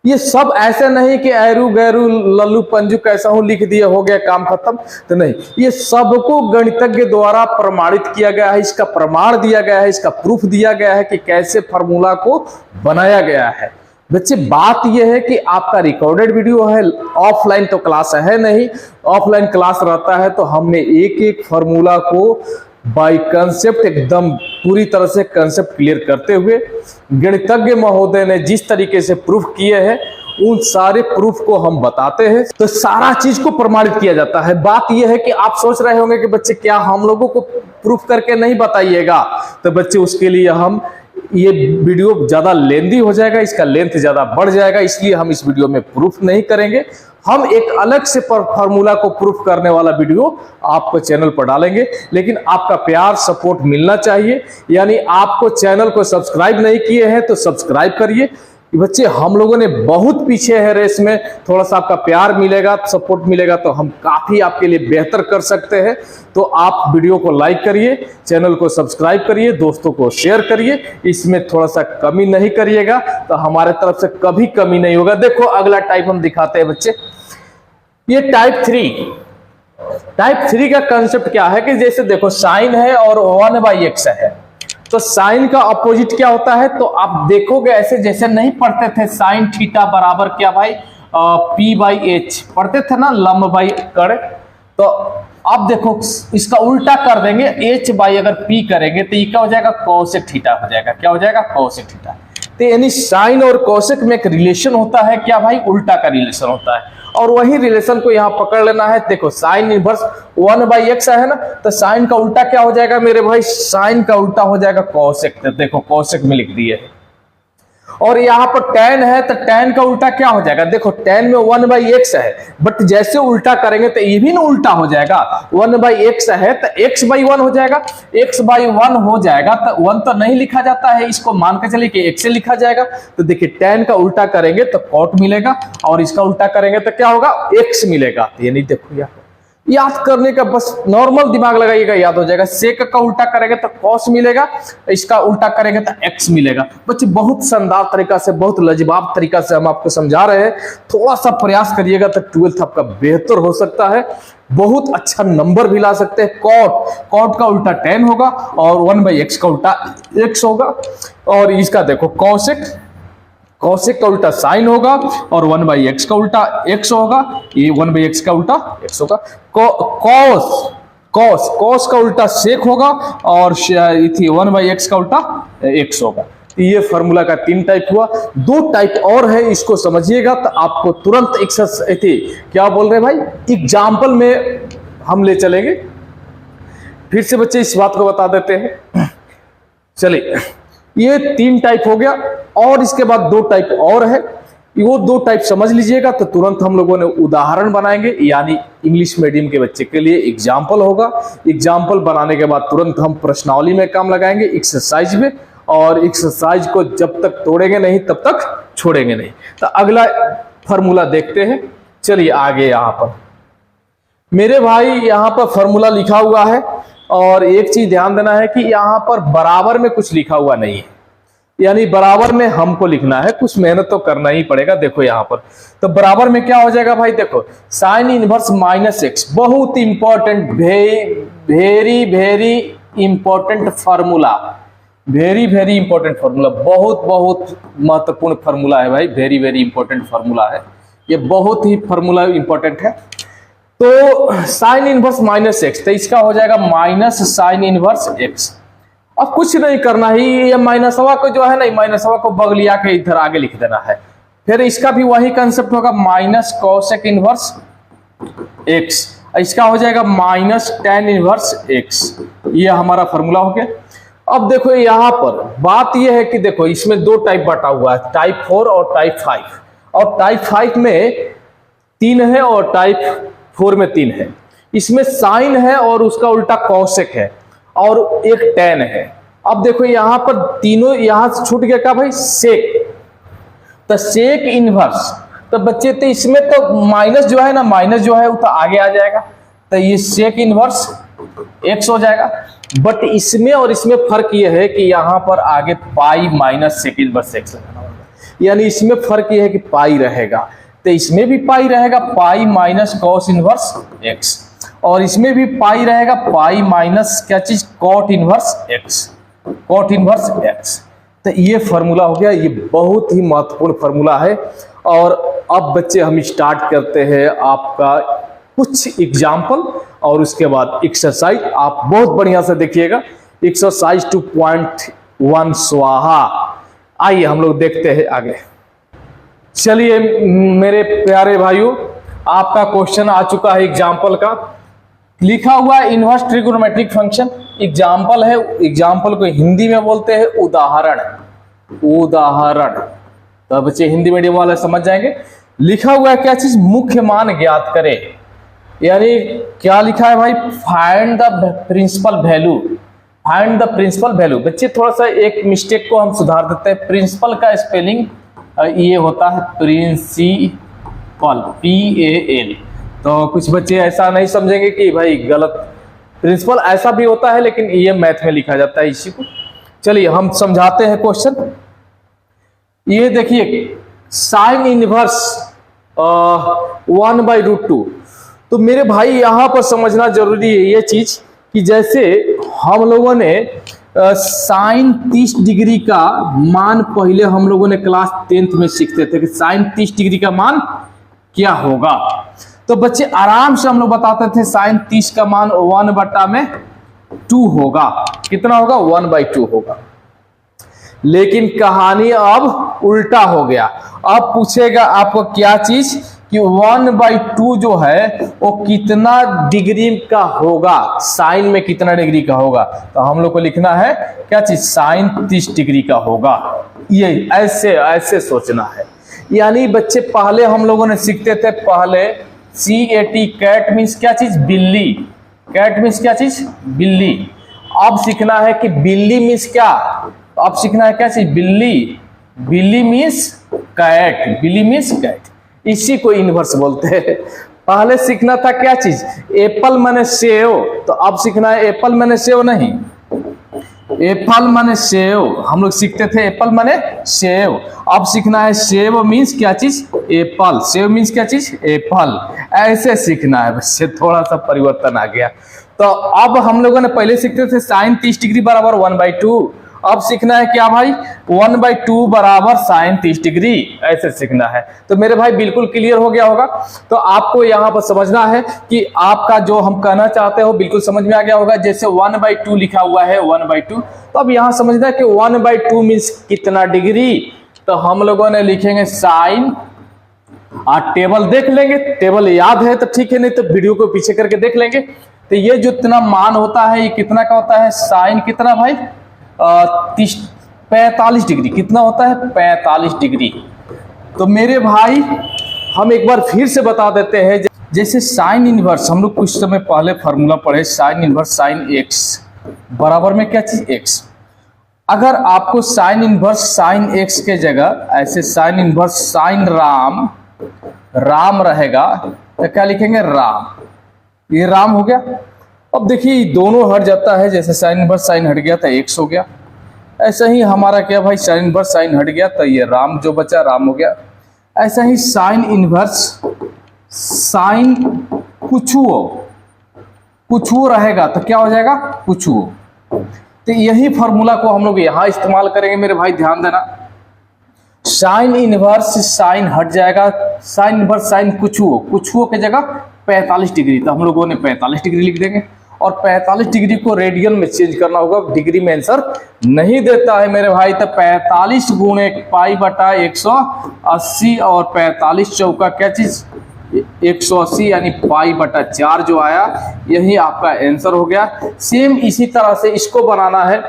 ये सब ऐसे नहीं कि ऐरू गैरू लल्लू पंजू कैसा हूं लिख दिया हो गया काम खत्म, तो नहीं, ये सबको गणितज्ञ द्वारा प्रमाणित किया गया है, इसका प्रमाण दिया गया है, इसका प्रूफ दिया गया है कि कैसे फार्मूला को बनाया गया है। बच्चे बात यह है कि आपका रिकॉर्डेड वीडियो है, ऑफलाइन तो क्लास है नहीं। ऑफलाइन क्लास रहता है तो हमने एक एक फार्मूला को बाय कंसेप्ट एकदम पूरी तरह से कंसेप्ट क्लियर करते हुए गणितज्ञ महोदय ने जिस तरीके से प्रूफ किए हैं उन सारे प्रूफ को हम बताते हैं, तो सारा चीज को प्रमाणित किया जाता है। बात यह है कि आप सोच रहे होंगे कि बच्चे क्या हम लोगों को प्रूफ करके नहीं बताइएगा, तो बच्चे उसके लिए हम ये वीडियो ज्यादा लेंदी हो जाएगा, इसका लेंथ ज्यादा बढ़ जाएगा, इसलिए हम इस वीडियो में प्रूफ नहीं करेंगे। हम एक अलग से फार्मूला को प्रूफ करने वाला वीडियो आपको चैनल पर डालेंगे, लेकिन आपका प्यार सपोर्ट मिलना चाहिए। यानी आपको चैनल को सब्सक्राइब नहीं किए हैं तो सब्सक्राइब करिए। बच्चे हम लोगों ने बहुत पीछे है रेस में, थोड़ा सा आपका प्यार मिलेगा, सपोर्ट मिलेगा तो हम काफी आपके लिए बेहतर कर सकते हैं। तो आप वीडियो को लाइक करिए, चैनल को सब्सक्राइब करिए, दोस्तों को शेयर करिए, इसमें थोड़ा सा कमी नहीं करिएगा तो हमारे तरफ से कभी कमी नहीं होगा। देखो अगला टाइप हम दिखाते हैं बच्चे, ये टाइप 3 का कंसेप्ट क्या है कि जैसे देखो साइन है और 1/x है, तो साइन का अपोजिट क्या होता है, तो आप देखोगे ऐसे जैसे नहीं पढ़ते थे साइन थीटा बराबर क्या भाई p/h पढ़ते थे ना, लंब बाई कड़। तो अब देखो इसका उल्टा कर देंगे, h बाई अगर p करेंगे तो ये क्या हो जाएगा, कोसेक थीटा हो जाएगा। क्या हो जाएगा, कोसेक थीटा। तो यानी साइन और कोसेक में एक रिलेशन होता है क्या भाई, उल्टा का रिलेशन होता है, और वही रिलेशन को यहां पकड़ लेना है। देखो साइन इनवर्स 1/x है ना, तो साइन का उल्टा क्या हो जाएगा मेरे भाई, साइन का उल्टा हो जाएगा कोसेक। तो देखो कोसेक में लिख दिए। और यहाँ पर tan है तो tan का उल्टा क्या हो जाएगा, देखो tan में 1/x है, बट जैसे उल्टा करेंगे तो ये भी ना उल्टा हो जाएगा। 1/x है तो x/1 हो जाएगा, x/1 हो जाएगा तो 1 तो नहीं लिखा जाता है, इसको मान के चलिए कि x से लिखा जाएगा। तो देखिए tan का उल्टा करेंगे तो cot मिलेगा, और इसका उल्टा करेंगे तो क्या होगा, x मिलेगा। यानी देखो याद करने का बस नॉर्मल दिमाग लगाइएगा, याद हो जाएगा। सेक का उल्टा करेंगे तो cos मिलेगा, इसका उल्टा करेंगे तो x मिलेगा। बच्चे बहुत शानदार तरीका से, बहुत लाजवाब तरीका से हम आपको समझा रहे हैं। थोड़ा सा प्रयास करिएगा तो 12th आपका बेहतर हो सकता है, बहुत अच्छा नंबर भी ला सकते हैं। cot का उल्टा tan होगा और 1/x का उल्टा x होगा, और इसका देखो कोसेक का उल्टा साइन होगा और 1/x का उल्टा x होगा, ये 1/x का उल्टा x होगा। कॉस का उल्टा सेक होगा और 1/x का उल्टा x होगा। ये फार्मूला का 3 टाइप हुआ। 2 टाइप और है, इसको समझिएगा तो आपको तुरंत क्या बोल रहे हैं भाई, एग्जाम्पल में हम ले चलेंगे। फिर से बच्चे इस बात को बता देते हैं। चलिए ये 3 टाइप हो गया, और इसके बाद 2 टाइप और है, वो 2 टाइप समझ लीजिएगा तो तुरंत हम लोगों ने उदाहरण बनाएंगे, यानी इंग्लिश मीडियम के बच्चे के लिए एग्जाम्पल होगा। एग्जाम्पल बनाने के बाद तुरंत हम प्रश्नावली में काम लगाएंगे, एक्सरसाइज में, और एक्सरसाइज को जब तक तोड़ेंगे नहीं तब तक छोड़ेंगे नहीं। तो अगला फार्मूला देखते हैं। चलिए आगे, यहां पर मेरे भाई यहां पर फार्मूला लिखा हुआ है, और एक चीज ध्यान देना है कि यहां पर बराबर में कुछ लिखा हुआ नहीं है। यानी बराबर में हमको लिखना है, कुछ मेहनत तो करना ही पड़ेगा। देखो यहां पर तो बराबर में क्या हो जाएगा भाई, देखो साइन इनवर्स माइनस एक्स, बहुत important, very very important formula, very very important formula, बहुत बहुत महत्वपूर्ण फार्मूला है भाई, वेरी वेरी इंपॉर्टेंट फार्मूला है ये, बहुत ही फार्मूला इंपॉर्टेंट है। तो साइन इनवर्स माइनस एक्स, तो इसका हो जाएगा माइनस साइन इनवर्स एक्स। अब कुछ नहीं करना ही, ये माइनसवा को जो है ना, माइनसवा को बगलिया के इधर आगे लिख देना है। फिर इसका भी वही कंसेप्ट होगा, माइनस कोसेक इनवर्स एक्स, इसका हो जाएगा माइनस टेन इनवर्स एक्स। ये हमारा फॉर्मूला हो गया। अब देखो यहां पर बात यह है कि देखो इसमें दो टाइप बटा हुआ है, टाइप 4 और टाइप 5, और टाइप 5 में 3 है और टाइप 4 में 3 है। इसमें साइन है और उसका उल्टा कॉसेक है और एक टेन है। अब देखो यहां पर तीनों, यहां से छूट गया क्या भाई, सेक, तो सेक इनवर्स, तो बच्चे तो इसमें तो माइनस जो है ना, माइनस जो है वो तो आगे आ जाएगा, तो ये सेक इनवर्स एक्स हो जाएगा। बट इसमें और इसमें फर्क ये है कि यहां पर आगे pi minus sec inverse X लगाना होगा, यानी इसमें फर्क ये है कि पाई रहेगा, तो इसमें भी पाई रहेगा, pi minus cos inverse X, और इसमें भी पाई रहेगा, पाई माइनस क्या चीज, cot inverse X, cot inverse X. तो ये फॉर्मूला हो गया, ये बहुत ही महत्वपूर्ण फॉर्मूला है। और अब बच्चे हम स्टार्ट करते हैं आपका कुछ एग्जाम्पल और उसके बाद एक्सरसाइज, आप बहुत बढ़िया से देखिएगा। एक्सरसाइज 2.1 स्वाहा। आइए हम लोग देखते हैं आगे। चलिए मेरे प्यारे भाइयों, आपका क्वेश्चन आ चुका है एग्जाम्पल का, लिखा हुआ है इनवर्स ट्रिगोनोमेट्रिक फंक्शन। एग्जाम्पल है, एग्जाम्पल को हिंदी में बोलते हैं उदाहरण, उदाहरण, तो बच्चे हिंदी मीडियम वाले समझ जाएंगे। लिखा हुआ है क्या चीज, मुख्य मान ज्ञात करें, यानी क्या लिखा है भाई, find the principal value, find the principal value. बच्चे थोड़ा सा एक मिस्टेक को हम सुधार देते हैं, प्रिंसिपल का स्पेलिंग ये होता है प्रिंसिपल, PAL, तो कुछ बच्चे ऐसा नहीं समझेंगे कि भाई गलत, प्रिंसिपल ऐसा भी होता है लेकिन ये मैथ में लिखा जाता है इसी को। चलिए हम समझाते हैं क्वेश्चन। ये देखिए साइन इनवर्स 1/√2, तो मेरे भाई यहां पर समझना जरूरी है ये चीज कि जैसे हम लोगों ने साइन 30 डिग्री का मान पहले हम लोगों ने क्लास 10th में सीखते थे कि साइन 30 डिग्री का मान क्या होगा, तो बच्चे आराम से हम लोग बताते थे साइन 30 का मान 1/2 होगा। कितना होगा, 1/2 होगा। लेकिन कहानी अब उल्टा हो गया। अब पूछेगा आपको क्या चीज कि 1/2 जो है वो कितना डिग्री का होगा, साइन में कितना डिग्री का होगा, तो हम लोग को लिखना है क्या चीज, साइन 30 डिग्री का होगा। ये ऐसे ऐसे सोचना है। यानी बच्चे पहले हम लोगों ने सीखते थे, पहले CAT, कैट मीन्स क्या चीज, बिल्ली, कैट मीन्स क्या चीज, बिल्ली। अब सीखना है कि बिल्ली मीन्स क्या, अब सीखना है क्या चीज, बिल्ली, बिल्ली मीन्स कैट, बिल्ली मीन्स कैट, इसी को इनवर्स बोलते हैं। पहले सीखना था क्या चीज, एप्पल माने सेव, तो अब सीखना है एप्पल माने सेव नहीं, एप्पल माने सेव, हम लोग सीखते थे एप्पल माने सेव। अब सीखना है सेव मीन्स क्या चीज, एप्पल, सेव मीन्स क्या चीज, एप्पल, ऐसे सीखना है। बच्चे थोड़ा सा परिवर्तन आ गया। तो अब हम लोगों ने पहले सीखते थे साइन 30 डिग्री बराबर 1/2, अब सीखना है क्या भाई, 1/2 बराबर साइन 30 डिग्री, ऐसे सीखना है। तो मेरे भाई बिल्कुल क्लियर हो गया होगा। तो आपको यहाँ पर समझना है कि आपका जो हम कहना चाहते हो बिल्कुल समझ में आ गया होगा। जैसे 1/2 लिखा हुआ है 1/2, तो अब यहाँ समझना है कि 1/2 मीन्स कितना डिग्री, तो हम लोगों ने लिखेंगे साइन, टेबल देख लेंगे, टेबल याद है तो ठीक है, नहीं तो वीडियो को पीछे करके देख लेंगे। तो ये जो इतना मान होता है ये कितना का होता है, साइन कितना भाई 45 डिग्री, कितना होता है 45 डिग्री। तो मेरे भाई हम एक बार फिर से बता देते हैं, जैसे साइन इनवर्स हम लोग कुछ समय पहले फार्मूला पढ़े, साइन इनवर्स साइन एक्स बराबर में क्या चीज एक्स। अगर आपको साइन इनवर्स साइन एक्स के जगह ऐसे sine inverse sine Ram, Ram रहेगा तो क्या लिखेंगे, राम, ये राम हो गया। अब देखिए दोनों हट जाता है, जैसे साइन इनवर्स साइन हट गया था एक्स हो गया, ऐसा ही हमारा क्या भाई, साइन इनवर्स साइन हट गया तो ये राम जो बचा राम हो गया। ऐसा ही साइन इनवर्स साइन कुछ रहेगा तो क्या हो जाएगा, कुछ। तो यही फॉर्मूला को हम लोग यहां इस्तेमाल करेंगे मेरे भाई, ध्यान देना। साइन इनवर्स साइन हट जाएगा, साइन इनवर्स साइन कुछ की जगह 45 डिग्री, तो हम लोगों ने 45 डिग्री लिख देंगे। और 45 डिग्री को रेडियन में चेंज करना होगा, डिग्री में आंसर नहीं देता है मेरे भाई। तो 45 गुणे पाई बटा 180 और 45 चौका क्या चीज 180 यानी पाई बटा 4 जो आया, यही आपका आंसर हो गया। सेम इसी तरह से इसको बनाना है।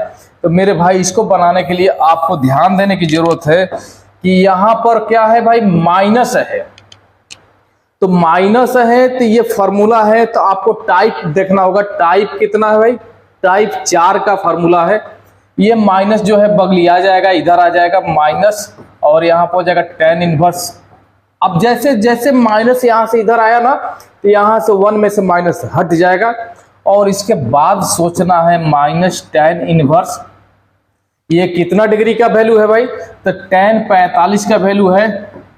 तो मेरे भाई इसको बनाने के लिए आपको ध्यान देने की जरूरत है कि यहां पर क्या है भाई, माइनस है। तो माइनस है तो ये फॉर्मूला है, तो आपको टाइप देखना होगा। टाइप कितना है भाई, टाइप 4 का फॉर्मूला है। ये माइनस जो है बगली आ जाएगा, इधर आ जाएगा माइनस, और यहाँ पर हो जाएगा tan इनवर्स। अब जैसे जैसे माइनस यहां से इधर आया ना, तो यहां से 1 में से माइनस हट जाएगा। और इसके बाद सोचना है माइनस tan इनवर्स, ये कितना डिग्री का वैल्यू है भाई, तो tan 45 का वैल्यू है।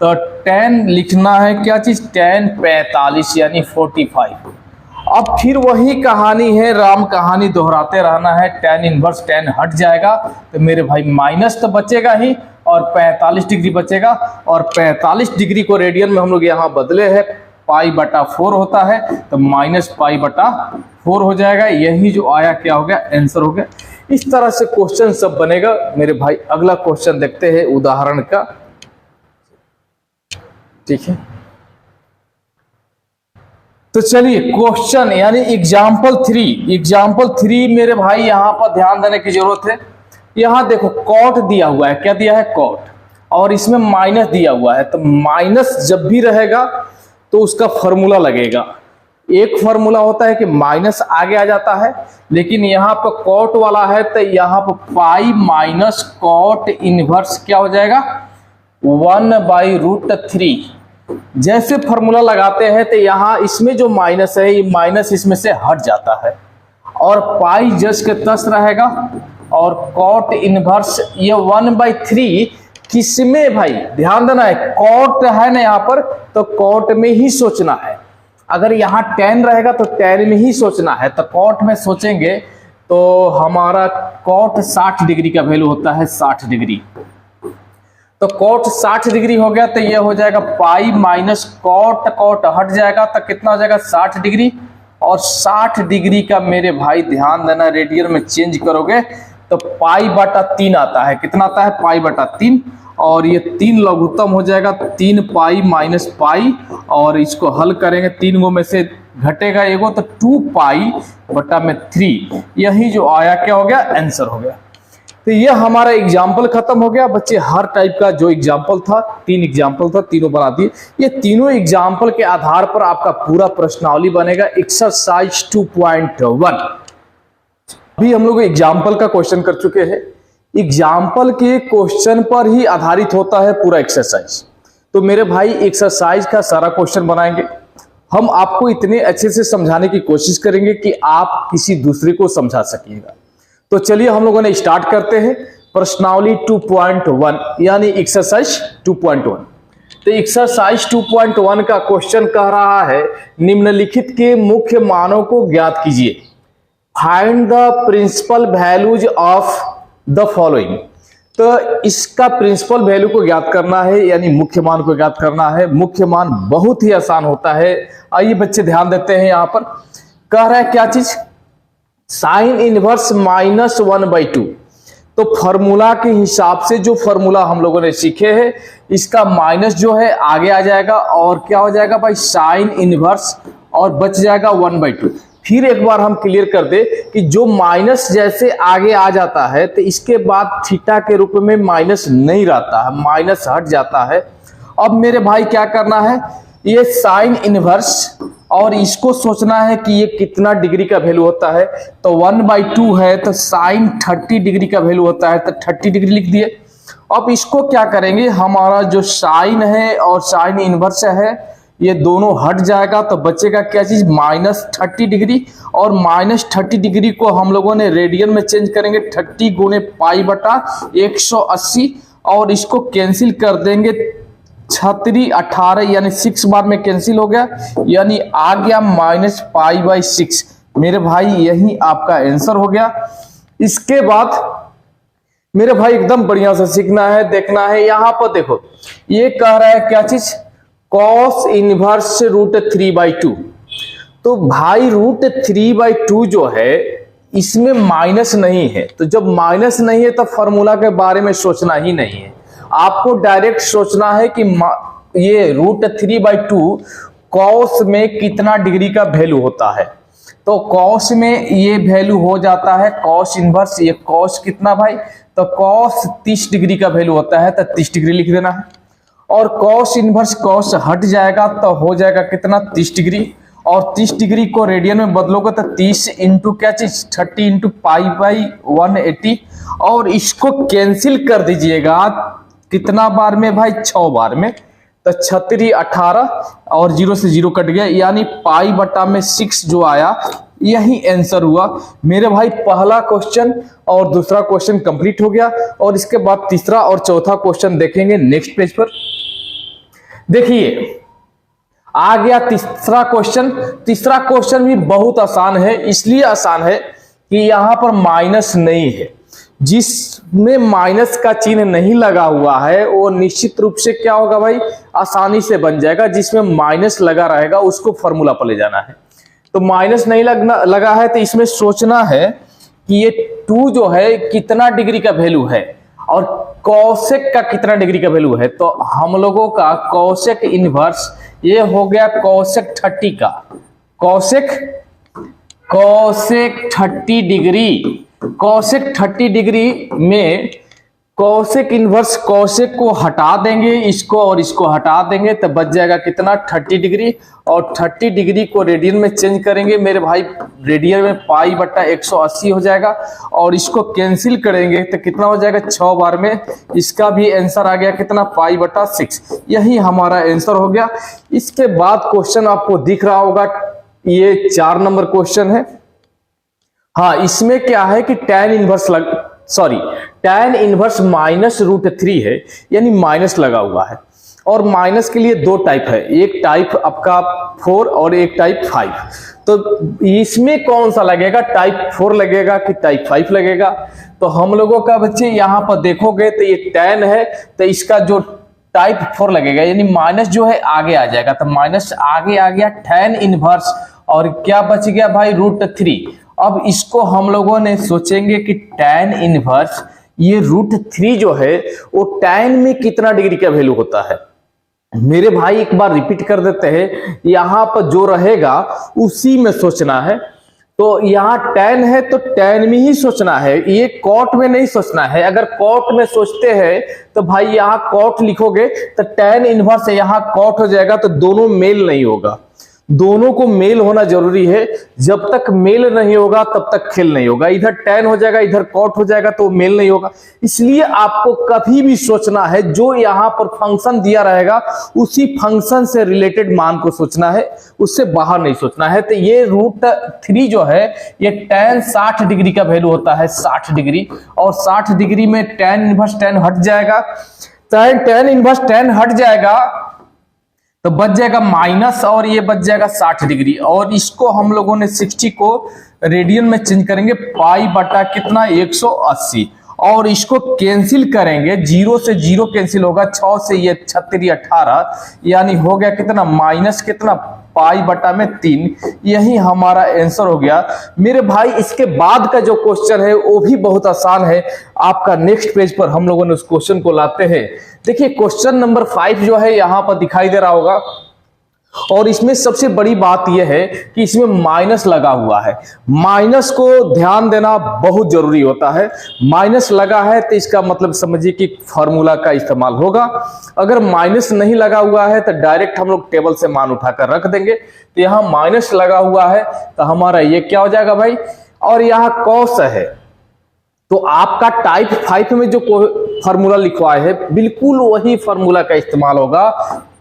तो tan लिखना है क्या चीज, tan 45 यानी 45। अब फिर वही कहानी है, राम कहानी दोहराते रहना है। tan इनवर्स tan हट जाएगा तो मेरे भाई माइनस तो बचेगा ही, और 45 डिग्री बचेगा। और 45 डिग्री को रेडियन में हम लोग यहाँ बदले हैं, पाई बटा 4 होता है, तो माइनस पाई बटा 4 हो जाएगा। यही जो आया क्या हो गया, आंसर हो गया। इस तरह से क्वेश्चन सब बनेगा मेरे भाई। अगला क्वेश्चन देखते हैं उदाहरण का, ठीक है। तो चलिए क्वेश्चन यानी एग्जाम्पल 3 मेरे भाई यहां पर ध्यान देने की जरूरत है। यहां देखो कॉट दिया हुआ है, क्या दिया है, कॉट, और इसमें माइनस दिया हुआ है। तो माइनस जब भी रहेगा तो उसका फॉर्मूला लगेगा। एक फॉर्मूला होता है कि माइनस आगे आ जाता है, लेकिन यहाँ पर कॉट वाला है तो यहाँ पर पाई माइनस कॉट इनवर्स क्या हो जाएगा, 1/√3। जैसे फॉर्मूला लगाते हैं तो यहाँ इसमें जो माइनस है, ये माइनस इसमें से हट जाता है, और पाई जस के तस रहेगा। और कॉट इनवर्स ये 1/3 किसमें भाई, ध्यान देना है, कॉट है ना यहाँ पर, तो कॉट में ही सोचना है। अगर यहाँ tan रहेगा तो tan में ही सोचना है। तो कॉट में सोचेंगे तो हमारा कॉट 60 डिग्री का वैल्यू होता है, 60 डिग्री। तो कॉट 60 डिग्री हो गया, तो ये हो जाएगा पाई माइनस कॉट हट जाएगा, तो कितना हो जाएगा 60 डिग्री। और 60 डिग्री का मेरे भाई ध्यान देना, रेडियन में चेंज करोगे तो पाई बटा 3 आता है। कितना आता है, पाई बटा 3। और ये 3 लघुत्तम हो जाएगा, 3 पाई माइनस पाई, और इसको हल करेंगे 3 गो में से घटेगा एगो, तो 2 पाई बटा में 3। यही जो आया क्या हो गया, आंसर हो गया। तो ये हमारा एग्जाम्पल खत्म हो गया बच्चे। हर टाइप का जो एग्जाम्पल था, 3 एग्जाम्पल था, तीनों बना दिए। ये तीनों एग्जाम्पल के आधार पर आपका पूरा प्रश्नावली बनेगा। एक्सरसाइज 2.1 भी हम लोग एग्जाम्पल का क्वेश्चन कर चुके हैं। एग्जाम्पल के क्वेश्चन पर ही आधारित होता है पूरा एक्सरसाइज। तो मेरे भाई एक्सरसाइज का सारा क्वेश्चन बनाएंगे हम, आपको इतने अच्छे से समझाने की कोशिश करेंगे कि आप किसी दूसरे को समझा सकिएगा। तो चलिए हम लोगों ने स्टार्ट करते हैं प्रश्नावली 2.1 यानी एक्सरसाइज 2.1। तो एक्सरसाइज 2.1 का क्वेश्चन कह रहा है, निम्नलिखित के मुख्य मानों को ज्ञात कीजिए। Find the principal values of the following. तो इसका प्रिंसिपल वैल्यू को ज्ञात करना है, यानी मुख्य मान को ज्ञात करना है। मुख्य मान बहुत ही आसान होता है। आइए बच्चे ध्यान देते हैं, यहां पर कह रहा है क्या चीज, साइन इनवर्स -1/2। तो फॉर्मूला के हिसाब से जो फॉर्मूला हम लोगों ने सीखे हैं, इसका माइनस जो है आगे आ जाएगा, और क्या हो जाएगा भाई, साइन इनवर्स, और बच जाएगा 1/2। फिर एक बार हम क्लियर कर दे कि जो माइनस जैसे आगे आ जाता है तो इसके बाद थीटा के रूप में माइनस नहीं रहता है, माइनस हट जाता है। अब मेरे भाई क्या करना है, ये साइन इनवर्स, और इसको सोचना है कि ये कितना डिग्री का वैल्यू होता है। तो 1/2 है, तो साइन 30 डिग्री का वैल्यू होता है, तो 30 डिग्री लिख दिए। अब इसको क्या करेंगे, हमारा जो साइन है और साइन इनवर्स है, ये दोनों हट जाएगा तो बचेगा क्या चीज, -30 डिग्री। और -30 डिग्री को हम लोगों ने रेडियन में चेंज करेंगे, 30 गुणे पाई बटा 180, और इसको कैंसिल कर देंगे 36 18 यानी 6 बार में कैंसिल हो गया, यानी आ गया -π/6। मेरे भाई यही आपका आंसर हो गया। इसके बाद मेरे भाई एकदम बढ़िया से सीखना है, देखना है। यहां पर देखो ये कह रहा है क्या चीज, cos इनवर्स √3/2। तो भाई √3/2 जो है इसमें माइनस नहीं है, तो जब माइनस नहीं है तो फॉर्मूला के बारे में सोचना ही नहीं है। आपको डायरेक्ट सोचना है कि ये √3/2 cos में कितना डिग्री का वैल्यू होता है। तो cos में ये वैल्यू हो जाता है cos इनवर्स, ये cos कितना भाई, तो cos 30 डिग्री का वैल्यू होता है, तो 30 डिग्री लिख देना है। और cos इनवर्स cos हट जाएगा तो हो जाएगा कितना, 30 डिग्री। और 30 डिग्री को रेडियन में बदलोगे तो 30 इंटू क्या चीज, 30 इंटू π/180। और इसको कैंसिल कर दीजिएगा कितना बार में भाई, 6 बार में। तो 36 18 और 0 से 0 कट गया, यानी π/6 जो आया यही आंसर हुआ। मेरे भाई पहला क्वेश्चन और दूसरा क्वेश्चन कंप्लीट हो गया। और इसके बाद तीसरा और चौथा क्वेश्चन देखेंगे नेक्स्ट पेज पर। देखिए आ गया तीसरा क्वेश्चन। तीसरा क्वेश्चन भी बहुत आसान है, इसलिए आसान है कि यहां पर माइनस नहीं है। जिसमें माइनस का चिन्ह नहीं लगा हुआ है वो निश्चित रूप से क्या होगा भाई, आसानी से बन जाएगा। जिसमें माइनस लगा रहेगा उसको फॉर्मूला पर ले जाना है। तो माइनस नहीं लगा है तो इसमें सोचना है कि ये 2 जो है कितना डिग्री का वैल्यू है और कॉसेक का कितना डिग्री का वैल्यू है। तो हम लोगों का कॉसेक इनवर्स ये हो गया कॉसेक 30 का, कॉसेक 30 डिग्री। कॉसेक 30 डिग्री में कॉसेक इनवर्स कॉसेक को हटा देंगे, इसको और इसको हटा देंगे तो बच जाएगा कितना, 30 डिग्री। और 30 डिग्री को रेडियन में चेंज करेंगे मेरे भाई, रेडियन में π/180 हो जाएगा। और इसको कैंसिल करेंगे तो कितना हो जाएगा, 6 बार में। इसका भी आंसर आ गया कितना, π/6। यही हमारा आंसर हो गया। इसके बाद क्वेश्चन आपको दिख रहा होगा, ये 4 नंबर क्वेश्चन है। हाँ, इसमें क्या है कि tan इनवर्स -√3 है, यानी माइनस लगा हुआ है। और माइनस के लिए 2 टाइप है, एक टाइप आपका 4 और एक टाइप 5। तो इसमें कौन सा लगेगा, टाइप 4 लगेगा कि टाइप 5 लगेगा। तो हम लोगों का बच्चे यहाँ पर देखोगे तो ये tan है, तो इसका जो टाइप 4 लगेगा, यानी माइनस जो है आगे आ जाएगा। तो माइनस आगे आ गया tan इनवर्स, और क्या बच गया भाई, √3। अब इसको हम लोगों ने सोचेंगे कि tan इनवर्स ये √3 जो है वो tan में कितना डिग्री का वैल्यू होता है। मेरे भाई एक बार रिपीट कर देते हैं, यहां पर जो रहेगा उसी में सोचना है। तो यहां tan है तो tan में ही सोचना है, ये cot में नहीं सोचना है। अगर cot में सोचते हैं तो भाई यहां cot लिखोगे तो tan इनवर्स यहां cot हो जाएगा, तो दोनों मेल नहीं होगा। दोनों को मेल होना जरूरी है, जब तक मेल नहीं होगा तब तक खेल नहीं होगा। इधर tan हो जाएगा इधर cot हो जाएगा तो मेल नहीं होगा। इसलिए आपको कभी भी सोचना है जो यहां पर फंक्शन दिया रहेगा उसी फंक्शन से रिलेटेड मान को सोचना है, उससे बाहर नहीं सोचना है। तो ये √3 जो है ये tan 60 डिग्री का वैल्यू होता है, 60 डिग्री। और 60 डिग्री में tan इनवर्स tan हट जाएगा, tan इनवर्स tan हट जाएगा तो बच जाएगा माइनस, और ये बच जाएगा 60 डिग्री। और इसको हम लोगों ने 60 को रेडियन में चेंज करेंगे, π/कितना 180। और इसको कैंसिल करेंगे, 0 से 0 कैंसिल होगा, 6 से ये 36 18, यानी हो गया कितना, माइनस कितना, π/3। यही हमारा आंसर हो गया। मेरे भाई इसके बाद का जो क्वेश्चन है वो भी बहुत आसान है। आपका नेक्स्ट पेज पर हम लोगों ने उस क्वेश्चन को लाते हैं। देखिए क्वेश्चन नंबर 5 जो है यहां पर दिखाई दे रहा होगा, और इसमें सबसे बड़ी बात यह है कि इसमें माइनस लगा हुआ है। माइनस को ध्यान देना बहुत जरूरी होता है। माइनस लगा है तो इसका मतलब समझिए कि फॉर्मूला का इस्तेमाल होगा। अगर माइनस नहीं लगा हुआ है तो डायरेक्ट हम लोग टेबल से मान उठाकर रख देंगे। तो यहाँ माइनस लगा हुआ है तो हमारा ये क्या हो जाएगा भाई, और यहाँ कॉस है। तो आपका टाइप 5 में जो फॉर्मूला लिखवाए है बिल्कुल वही फॉर्मूला का इस्तेमाल होगा।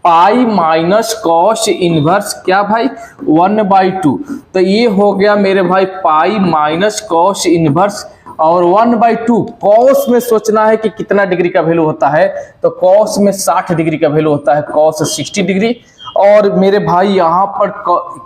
पाई माइनस कॉस इनवर्स क्या भाई 1/2। तो ये हो गया मेरे भाई पाई माइनस कॉस इनवर्स और 1/2। कॉस में सोचना है कि कितना डिग्री का वैल्यू होता है, तो कॉस में 60 डिग्री का वैल्यू होता है, कॉस 60 डिग्री। और मेरे भाई यहाँ पर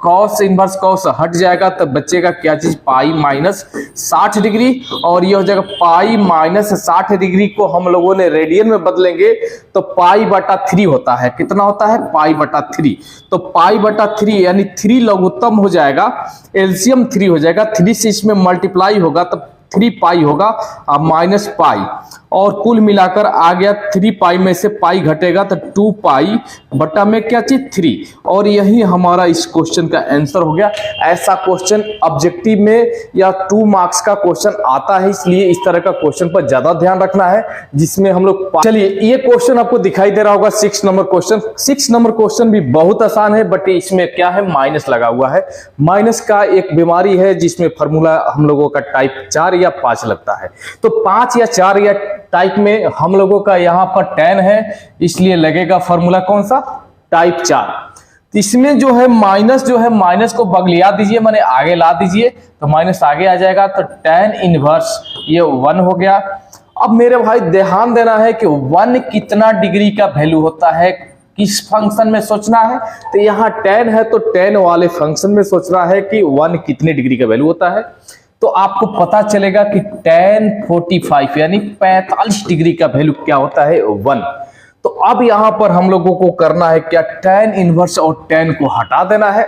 कॉस इनवर्स कॉस हट जाएगा तो बचेगा क्या चीज पाई माइनस 60 डिग्री, और ये हो जाएगा पाई माइनस 60 डिग्री को हम लोगों ने रेडियन में बदलेंगे तो पाई बटा 3 होता है। कितना होता है पाई बटा 3। तो पाई बटा 3 यानी 3 लघुत्तम हो जाएगा, एलसीएम 3 हो जाएगा, 3 से इसमें मल्टीप्लाई होगा तो 3 पाई होगा अब माइनस पाई, और कुल मिलाकर आ गया 3 पाई में से पाई घटेगा तो 2 पाई बटा में क्या चीज 3। और यही हमारा इस क्वेश्चन का आंसर हो गया। ऐसा क्वेश्चन ऑब्जेक्टिव में या 2 मार्क्स का क्वेश्चन आता है, इसलिए इस तरह का क्वेश्चन पर ज्यादा ध्यान रखना है जिसमें हम लोग। चलिए ये क्वेश्चन आपको दिखाई दे रहा होगा 6 नंबर क्वेश्चन। 6 नंबर क्वेश्चन भी बहुत आसान है, बट इसमें क्या है माइनस लगा हुआ है। माइनस का एक बीमारी है जिसमें फॉर्मूला हम लोगों का टाइप 4 या 5 लगता है। तो 5 या 4 या टाइप में हम लोगों का यहाँ पर 10 है, इसलिए लगेगा फॉर्मूला कौन सा टाइप 4। तो इसमें जो है माइनस को बगलिया दीजिए, माने आगे ला दीजिए तो माइनस आगे आ जाएगा, तो tan इनवर्स ये 1 हो गया। अब मेरे भाई ध्यान देना है कि 1 कितना डिग्री का वैल्यू होता है, किस फंक्शन में सोचना है। तो यहाँ tan है तो tan वाले फंक्शन में सोचना है कि 1 कितने डिग्री का वैल्यू होता है। तो आपको पता चलेगा कि tan 45 यानी 45 डिग्री का वैल्यू क्या होता है 1। तो अब यहां पर हम लोगों को करना है क्या, tan इनवर्स और tan को हटा देना है।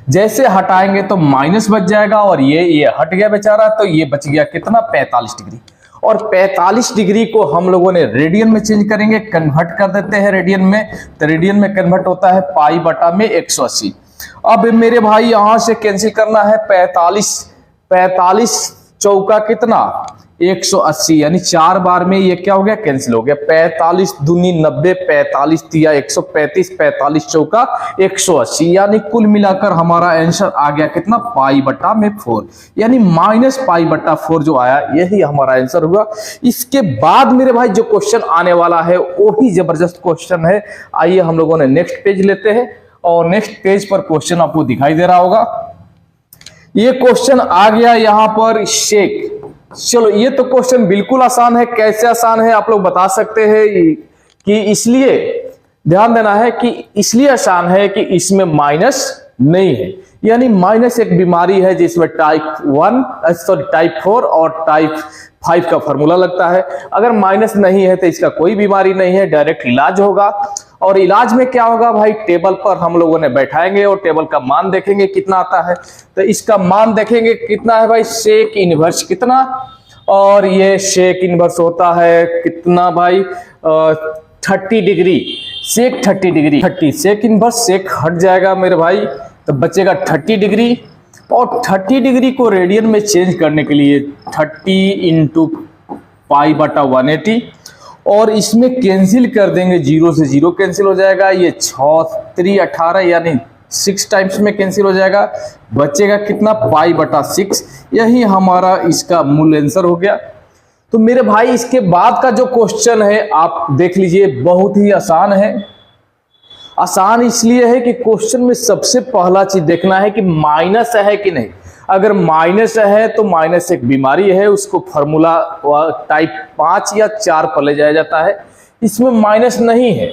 जैसे हटाएंगे तो माइनस बच जाएगा और ये हट गया बेचारा, तो ये बच गया कितना 45 डिग्री। और 45 डिग्री को हम लोगों ने रेडियन में चेंज करेंगे, कन्वर्ट कर देते हैं रेडियन में। तो रेडियन में कन्वर्ट होता है पाई बटा में 180। अब मेरे भाई यहां से कैंसिल करना है 45 चौका कितना 180, यानी 4 बार में ये क्या हो गया कैंसिल हो गया। 45 दूनी 90, 45 तिया 135, 45 चौका 180, यानी कुल मिलाकर हमारा आंसर आ गया कितना पाई बटा में 4, यानी माइनस पाई बटा 4 जो आया यही हमारा आंसर हुआ। इसके बाद मेरे भाई जो क्वेश्चन आने वाला है वो ही जबरदस्त क्वेश्चन है। आइए हम लोगों ने नेक्स्ट पेज लेते हैं, और नेक्स्ट पेज पर क्वेश्चन आपको दिखाई दे रहा होगा। ये क्वेश्चन आ गया यहाँ पर शेक। चलो ये तो क्वेश्चन बिल्कुल आसान है। कैसे आसान है आप लोग बता सकते हैं कि इसलिए ध्यान देना है कि इसलिए आसान है कि इसमें माइनस नहीं है, यानी माइनस एक बीमारी है जिसमें टाइप 4 और टाइप 5 का फॉर्मूला लगता है। अगर माइनस नहीं है तो इसका कोई बीमारी नहीं है, डायरेक्ट इलाज होगा। और इलाज में क्या होगा भाई, टेबल पर हम लोगों ने बैठाएंगे और टेबल का मान देखेंगे कितना आता है। तो इसका मान देखेंगे कितना है भाई, सेक इनवर्स कितना, और ये सेक इनवर्स होता है कितना भाई 30 डिग्री, सेक 30 डिग्री, 30 सेक इनवर्स सेक हट जाएगा मेरे भाई, तो बचेगा 30 डिग्री। और 30 डिग्री को रेडियन में चेंज करने के लिए 30 इंटू पाई बटा 180, और इसमें कैंसिल कर देंगे, 0 से 0 कैंसिल हो जाएगा, ये 6 3 18 यानी 6 टाइम्स में कैंसिल हो जाएगा, बचेगा कितना पाई बटा 6। यही हमारा इसका मूल आंसर हो गया। तो मेरे भाई इसके बाद का जो क्वेश्चन है आप देख लीजिए, बहुत ही आसान है। आसान इसलिए है कि क्वेश्चन में सबसे पहला चीज देखना है कि माइनस है कि नहीं। अगर माइनस है तो माइनस एक बीमारी है, उसको फॉर्मूला टाइप 5 या 4 पर ले जाया जाता है। इसमें माइनस नहीं है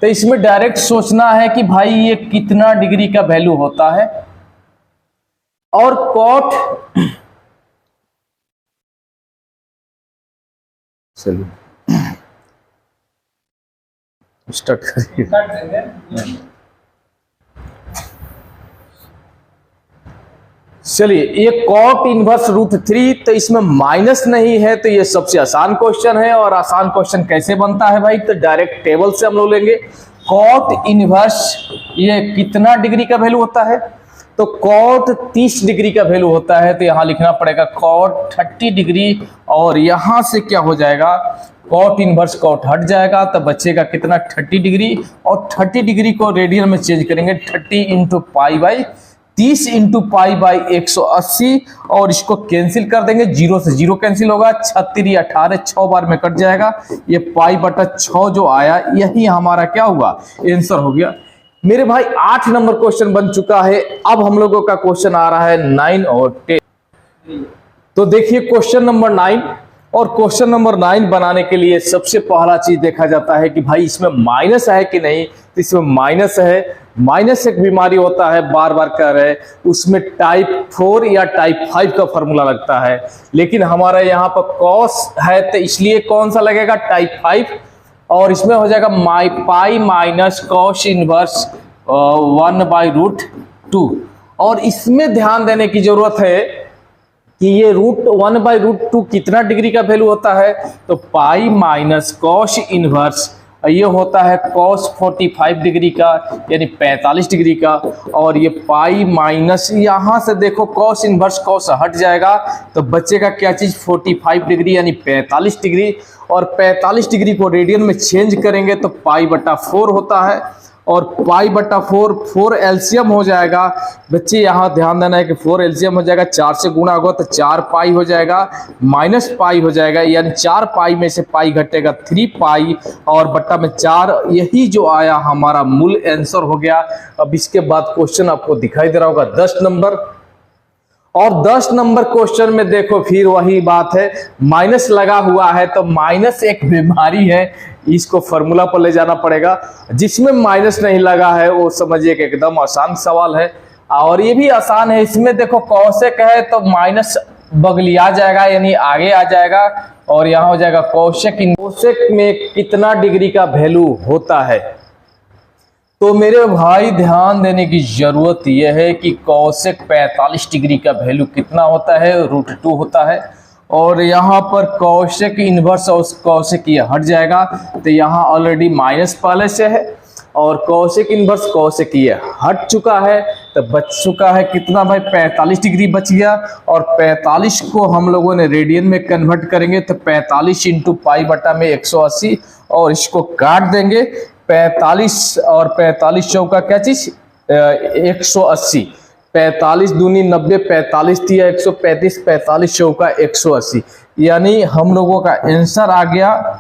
तो इसमें डायरेक्ट सोचना है कि भाई ये कितना डिग्री का वैल्यू होता है। और कॉट चलिए स्टार्ट करिए। चलिए ये कॉट इनवर्स √3, तो इसमें माइनस नहीं है, तो ये सबसे आसान क्वेश्चन है। और आसान क्वेश्चन कैसे बनता है भाई, तो डायरेक्ट टेबल से हम लोग लेंगे। कॉट इनवर्स ये कितना डिग्री का वैल्यू होता है, तो कॉट 30 डिग्री का वैल्यू होता है, तो यहां लिखना पड़ेगा कॉट 30 डिग्री, और यहां से क्या हो जाएगा कॉट इनवर्स कॉट हट जाएगा, तो बचेगा कितना 30 डिग्री। और 30 डिग्री को रेडियन में चेंज करेंगे, 30 into pi by 30 into pi by 180 और इसको कैंसिल कर देंगे, 0 से 0 कैंसिल होगा, 36 18 6 बार में कट जाएगा। ये पाई बटा 6 जो आया यही हमारा क्या हुआ, आंसर हो गया। मेरे भाई 8 नंबर क्वेश्चन बन चुका है। अब हम लोगों का क्वेश्चन आ रहा है 9 और 10। तो देखिए क्वेश्चन नंबर 9, और क्वेश्चन नंबर 9 बनाने के लिए सबसे पहला चीज देखा जाता है कि भाई इसमें माइनस है कि नहीं। तो इसमें माइनस है। माइनस एक बीमारी होता है, बार बार कह रहे हैं, उसमें टाइप 4 या टाइप 5 का फॉर्मूला लगता है, लेकिन हमारा यहाँ पर कॉस है तो इसलिए कौन सा लगेगा, टाइप 5। और इसमें हो जाएगा पाई माइनस कॉस इनवर्स 1/√2। और इसमें ध्यान देने की जरूरत है कि ये √1/√2 कितना डिग्री का वैल्यू होता है, तो पाई माइनस कॉस इनवर्स ये होता है cos 45 डिग्री का, यानी 45 डिग्री का। और ये पाई माइनस यहां से देखो cos इनवर्स cos हट जाएगा तो बचेगा क्या चीज, 45 डिग्री यानी 45 डिग्री। और 45 डिग्री को रेडियन में चेंज करेंगे तो पाई बटा 4 होता है। और पाई बटा 4 एलसीएम हो जाएगा। बच्चे यहाँ ध्यान देना है कि 4 एलसीएम हो जाएगा, 4 से गुणा होगा तो 4 पाई हो जाएगा, माइनस पाई हो जाएगा, यानी 4 पाई में से पाई घटेगा 3 पाई और बट्टा में 4। यही जो आया हमारा मूल आंसर हो गया। अब इसके बाद क्वेश्चन आपको दिखाई दे रहा होगा 10 नंबर। और 10 नंबर क्वेश्चन में देखो फिर वही बात है, माइनस लगा हुआ है तो माइनस एक बीमारी है, इसको फॉर्मूला पर ले जाना पड़ेगा। जिसमें माइनस नहीं लगा है वो समझिए कि एकदम आसान सवाल है। और ये भी आसान है, इसमें देखो कौशिक है तो माइनस बगलिया जाएगा यानी आगे आ जाएगा और यहाँ हो जाएगा कौशिक। कौशिक में कितना डिग्री का वैल्यू होता है, तो मेरे भाई ध्यान देने की जरूरत यह है कि कौशिक 45 डिग्री का वैल्यू कितना होता है, √2 होता है। और यहाँ पर कौशिक इनवर्स और कौशिक ये हट जाएगा तो यहाँ ऑलरेडी माइनस पहले से है और कौशिक इनवर्स कौशिक ये हट चुका है तो बच चुका है कितना भाई, 45 डिग्री बच गया। और 45 को हम लोगों ने रेडियन में कन्वर्ट करेंगे तो 45 इंटू पाई बटा में 180 और इसको काट देंगे। 45 और 45 चौका क्या चीज, 180। 45 दूनी 90, 45 दिया 135, 45 चौका 180, यानी हम लोगों का आंसर आ गया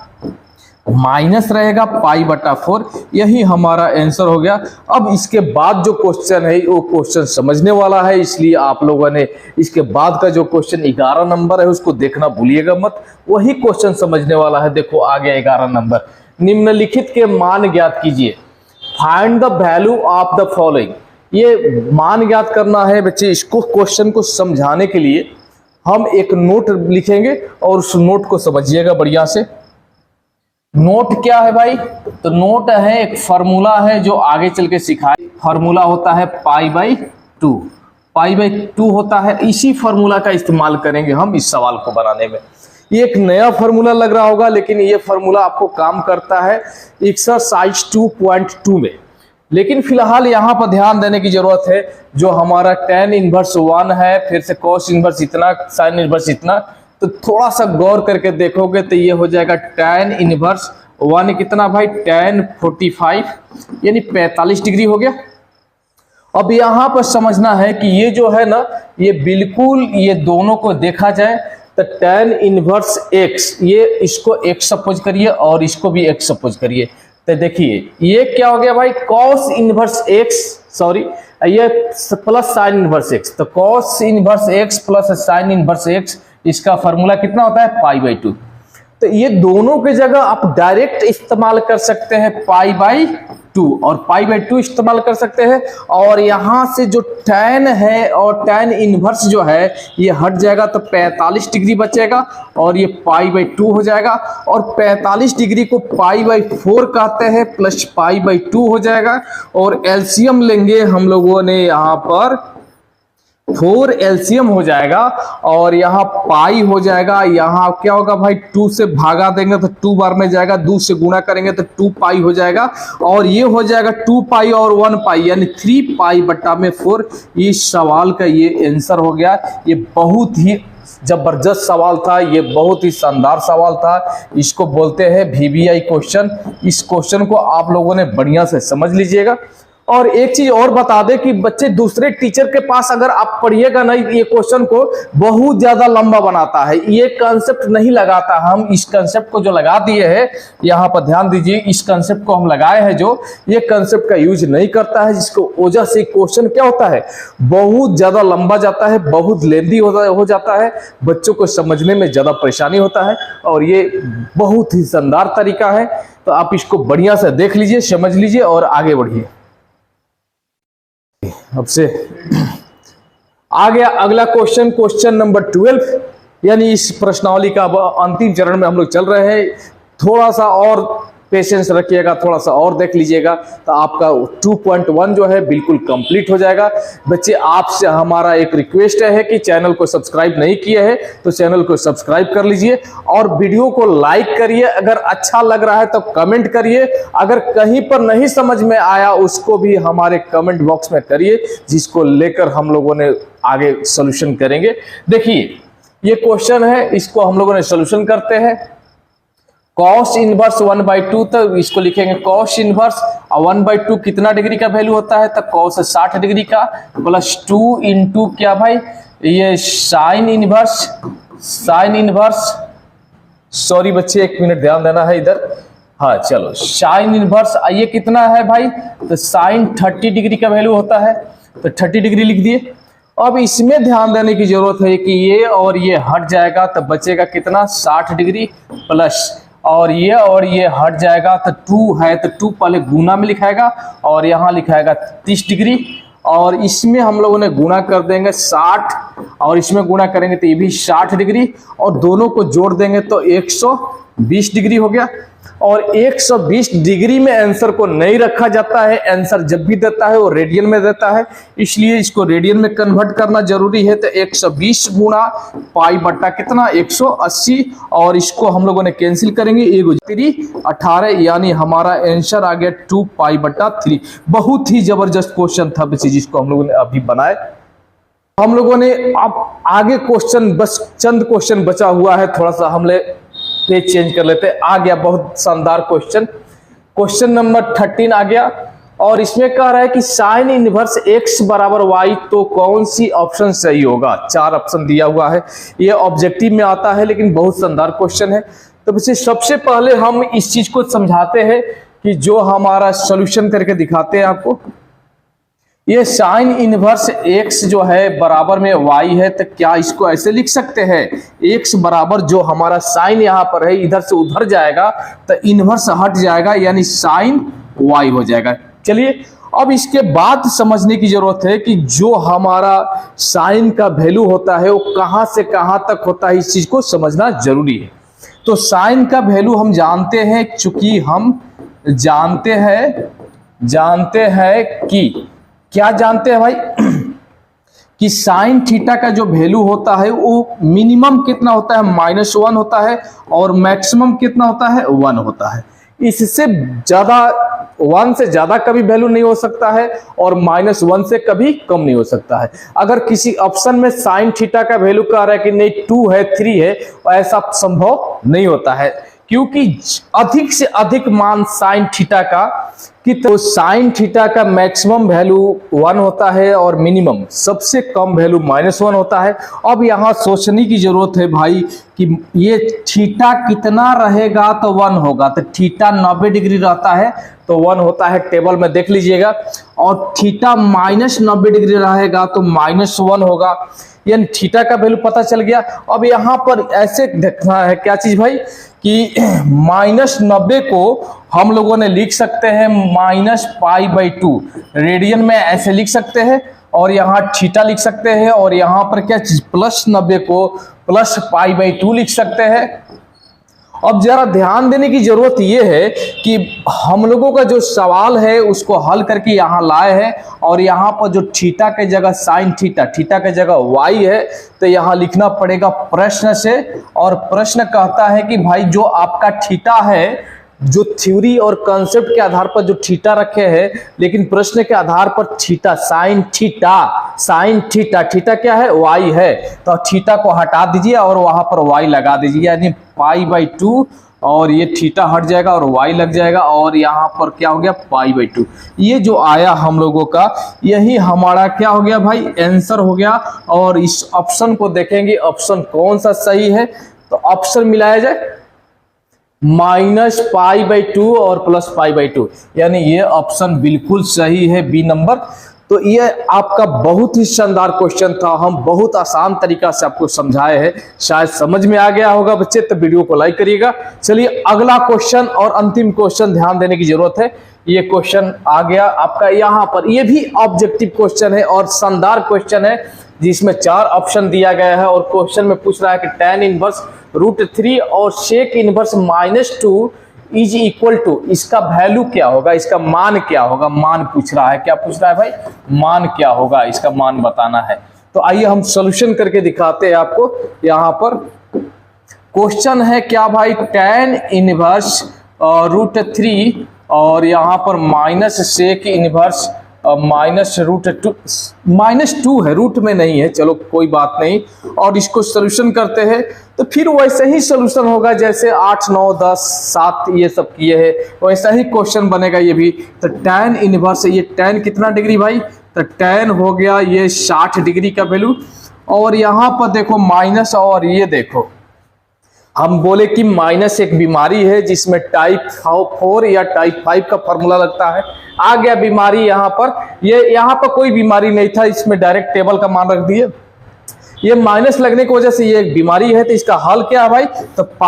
माइनस रहेगा पाई बटा 4। यही हमारा आंसर हो गया। अब इसके बाद जो क्वेश्चन है वो क्वेश्चन समझने वाला है, इसलिए आप लोगों ने इसके बाद का जो क्वेश्चन 11 नंबर है उसको देखना भूलिएगा मत, वही क्वेश्चन समझने वाला है। देखो आ गया 11 नंबर, निम्नलिखित के मान ज्ञात कीजिए। Find the value of the following. ये मान ज्ञात करना है बच्चे। इसको क्वेश्चन को समझाने के लिए हम एक नोट लिखेंगे और उस नोट को समझिएगा बढ़िया से। नोट क्या है भाई, तो नोट है एक फार्मूला है जो आगे चल के सिखाए। फार्मूला होता है पाई बाई 2, पाई बाई 2 होता है। इसी फार्मूला का इस्तेमाल करेंगे हम इस सवाल को बनाने में। ये एक नया फार्मूला लग रहा होगा लेकिन ये फार्मूला आपको काम करता है एक्सरसाइज 2.2 में। लेकिन फिलहाल यहाँ पर ध्यान देने की जरूरत है, जो हमारा tan इनवर्स 1 है, फिर से cos इनवर्स इतना, sin इनवर्स इतना, तो थोड़ा सा गौर करके देखोगे तो ये हो जाएगा tan इनवर्स 1 कितना भाई, tan 45 यानी 45 डिग्री हो गया। अब यहाँ पर समझना है कि ये जो है ना, ये बिल्कुल ये दोनों को देखा जाए तो tan इनवर्स x, ये इसको x सपोज करिए और इसको भी x सपोज करिए, तो देखिए ये क्या हो गया भाई, cos इनवर्स x, सॉरी ये प्लस sin इनवर्स x, तो cos inverse x plus sin inverse x, इसका फॉर्मूला कितना होता है, पाई बाई 2। तो ये दोनों की जगह आप डायरेक्ट इस्तेमाल कर सकते हैं पाई बाई 2 और पाई बाई 2 इस्तेमाल कर सकते हैं। और यहां से जो tan है और tan इनवर्स जो है ये हट जाएगा तो 45 डिग्री बचेगा और ये पाई बाई 2 हो जाएगा। और 45 डिग्री को पाई बाई 4 कहते हैं प्लस पाई बाई 2 हो जाएगा। और एलसीएम लेंगे हम लोगों ने यहाँ पर 4 एलसीएम हो जाएगा और यहाँ पाई हो जाएगा। यहाँ क्या होगा भाई, 2 से भागा देंगे तो 2 बार में जाएगा, 2 से गुणा करेंगे तो 2 पाई हो जाएगा और ये हो जाएगा 2 पाई और 1 पाई यानी 3 पाई बटा में 4। इस सवाल का ये आंसर हो गया। ये बहुत ही जबरदस्त सवाल था, ये बहुत ही शानदार सवाल था। इसको बोलते हैं VBI क्वेश्चन। इस क्वेश्चन को आप लोगों ने बढ़िया से समझ लीजिएगा और एक चीज और बता दे कि बच्चे दूसरे टीचर के पास अगर आप पढ़िएगा नहीं, ये क्वेश्चन को बहुत ज्यादा लंबा बनाता है, ये कंसेप्ट नहीं लगाता। हम इस कंसेप्ट को जो लगा दिए हैं, यहाँ पर ध्यान दीजिए, इस कंसेप्ट को हम लगाए हैं जो, ये कंसेप्ट का यूज नहीं करता है, जिसको वजह से क्वेश्चन क्या होता है, बहुत ज्यादा लंबा जाता है, बहुत लेंदी हो जाता है, बच्चों को समझने में ज्यादा परेशानी होता है। और ये बहुत ही शानदार तरीका है, तो आप इसको बढ़िया से देख लीजिए, समझ लीजिए और आगे बढ़िए। अब से आ गया अगला क्वेश्चन, क्वेश्चन नंबर 12, यानी इस प्रश्नावली का अंतिम चरण में हम लोग चल रहे हैं। थोड़ा सा और पेशेंस रखिएगा, थोड़ा सा और देख लीजिएगा, तो आपका 2.1 जो है बिल्कुल कंप्लीट हो जाएगा। बच्चे आपसे हमारा एक रिक्वेस्ट है कि चैनल को सब्सक्राइब नहीं किए हैं तो चैनल को सब्सक्राइब कर लीजिए और वीडियो को लाइक करिए। अगर अच्छा लग रहा है तो कमेंट करिए, अगर कहीं पर नहीं समझ में आया उसको भी हमारे कमेंट बॉक्स में करिए, जिसको लेकर हम लोगों ने आगे सोल्यूशन करेंगे। देखिए ये क्वेश्चन है, इसको हम लोगों ने सोल्यूशन करते हैं। कॉस इनवर्स 1/2, तो इसको लिखेंगे कॉस इनवर्स 1/2 कितना डिग्री का वैल्यू होता है, तो कॉस 60 डिग्री का, प्लस 2 इंटू क्या भाई, ये साइन इनवर्स, सॉरी बच्चे एक मिनट ध्यान देना है इधर, हाँ चलो, साइन इनवर्स ये कितना है भाई, तो साइन 30 डिग्री का वैल्यू होता है, तो 30 डिग्री लिख दिए। अब इसमें ध्यान देने की जरूरत है कि ये और ये हट जाएगा, तो बचेगा कितना, 60 डिग्री, प्लस और ये हट जाएगा, तो 2 है, तो 2 पहले गुना में लिखाएगा और यहाँ लिखाएगा 30 डिग्री, और इसमें हम लोगों ने गुना कर देंगे 60, और इसमें गुना करेंगे तो ये भी 60 डिग्री, और दोनों को जोड़ देंगे तो 120 डिग्री हो गया। और 120 डिग्री में आंसर को नहीं रखा जाता है, आंसर जब भी देता है वो रेडियन में देता है, इसलिए इसको रेडियन में कन्वर्ट करना जरूरी है। तो 120 गुणा पाई बट्टा कितना, 180, और इसको हम लोगों ने कैंसिल करेंगे, 18, यानी हमारा आंसर आ गया 2 पाई बट्टा 3। बहुत ही जबरदस्त क्वेश्चन था बच्चे, जिसको हम लोगों ने अभी बनाए। हम लोगों ने अब आगे क्वेश्चन, बस चंद क्वेश्चन बचा हुआ है, थोड़ा सा हमने पेज चेंज कर लेते हैं। आ गया बहुत शानदार क्वेश्चन, क्वेश्चन नंबर 13 आ गया, और इसमें कह रहा है कि साइन इनवर्स x बराबर y, तो कौन सी ऑप्शन सही होगा। 4 ऑप्शन दिया हुआ है, ये ऑब्जेक्टिव में आता है, लेकिन बहुत शानदार क्वेश्चन है। तो बच्चे सबसे पहले हम इस चीज को समझाते हैं कि जो हमारा सॉल्यूशन करके दिखाते हैं आपको। ये साइन इनवर्स x जो है बराबर में y है, तो क्या इसको ऐसे लिख सकते हैं, x बराबर जो हमारा साइन यहाँ पर है इधर से उधर जाएगा तो इनवर्स हट जाएगा, यानी साइन y हो जाएगा। चलिए अब इसके बाद समझने की जरूरत है कि जो हमारा साइन का वैल्यू होता है वो कहां से कहां तक होता है, इस चीज को समझना जरूरी है। तो साइन का वैल्यू हम जानते हैं, चूंकि हम जानते हैं कि क्या जानते हैं भाई कि साइन थीटा का जो वैल्यू होता है वो मिनिमम कितना होता है, -1 होता है, और मैक्सिमम कितना होता है, 1 होता है। इससे ज्यादा, 1 से ज्यादा कभी वैल्यू नहीं हो सकता है, और -1 से कभी कम नहीं हो सकता है। अगर किसी ऑप्शन में साइन थीटा का वैल्यू कह रहा है कि नहीं 2 है 3 है, ऐसा संभव नहीं होता है, क्योंकि अधिक से अधिक मान साइन थीटा का कि तो साइन थीटा का मैक्सिमम वैल्यू 1 होता है और मिनिमम सबसे कम वैल्यू -1 होता है। अब यहाँ सोचने की जरूरत है भाई कि ये थीटा कितना रहेगा तो 1 होगा, तो थीटा 90 डिग्री रहता है तो 1 होता है, टेबल में देख लीजिएगा, और थीटा -90 डिग्री रहेगा तो -1 होगा, यानी थीटा का वैल्यू पता चल गया। अब यहाँ पर ऐसे देखना है क्या चीज भाई कि -90 को हम लोगों ने लिख सकते हैं -π/2, रेडियन में ऐसे लिख सकते हैं, और यहाँ थीटा लिख सकते हैं, और यहाँ पर क्या चीज +90 को +π/2 लिख सकते हैं। अब जरा ध्यान देने की जरूरत यह है कि हम लोगों का जो सवाल है उसको हल करके यहाँ लाए हैं, और यहाँ पर जो थीटा के जगह साइन थीटा के जगह y है, तो यहाँ लिखना पड़ेगा प्रश्न से। और प्रश्न कहता है कि भाई जो आपका थीटा है, जो थ्योरी और कॉन्सेप्ट के आधार पर जो थीटा रखे हैं, लेकिन प्रश्न के आधार पर थीटा साइन थीटा क्या है, y है, तो थीटा को हटा दीजिए और वहां पर y लगा दीजिए, यानी π/2 और ये थीटा हट जाएगा और y लग जाएगा और यहाँ पर क्या हो गया π/2। ये जो आया हम लोगों का यही हमारा क्या हो गया भाई आंसर हो गया। और इस ऑप्शन को देखेंगे ऑप्शन कौन सा सही है, तो ऑप्शन मिलाया जाए -π/2 और +π/2, यानी ये ऑप्शन बिल्कुल सही है बी नंबर। तो ये आपका बहुत ही शानदार क्वेश्चन था, हम बहुत आसान तरीका से आपको समझाए हैं, शायद समझ में आ गया होगा बच्चे, तो वीडियो को लाइक करिएगा। चलिए अगला क्वेश्चन और अंतिम क्वेश्चन ध्यान देने की जरूरत है। ये क्वेश्चन आ गया आपका यहाँ पर, ये भी ऑब्जेक्टिव क्वेश्चन है और शानदार क्वेश्चन है जिसमें 4 ऑप्शन दिया गया है। और क्वेश्चन में पूछ रहा है कि tan इनवर्स √3 और sec inverse -2 is equal to, इसका वैल्यू क्या होगा, इसका मान क्या होगा, मान पूछ रहा है। क्या पूछ रहा है भाई, मान क्या होगा, इसका मान बताना है। तो आइए हम सॉल्यूशन करके दिखाते हैं आपको। यहाँ पर क्वेश्चन है क्या भाई, tan इनवर्स √3 और यहाँ पर sec इनवर्स -2 है, रूट में नहीं है, चलो कोई बात नहीं। और इसको सोल्यूशन करते हैं तो फिर वैसे ही सोल्यूशन होगा जैसे 8, 9, 10, 7 ये सब किए हैं, वैसा ही क्वेश्चन बनेगा ये भी। तो tan इनवर्स, ये tan कितना डिग्री भाई, तो tan हो गया ये 60 डिग्री का वैल्यू। और यहाँ पर देखो माइनस, और ये देखो हम बोले कि माइनस एक बीमारी है जिसमें टाइप 4 या टाइप 5 का फॉर्मूला लगता है। आ गया बीमारी यहाँ पर, ये यहाँ पर कोई बीमारी नहीं था, इसमें डायरेक्ट टेबल का मान रख दिए। ये माइनस लगने की वजह से ये एक बीमारी है, तो इसका हल क्या है भाई, तो π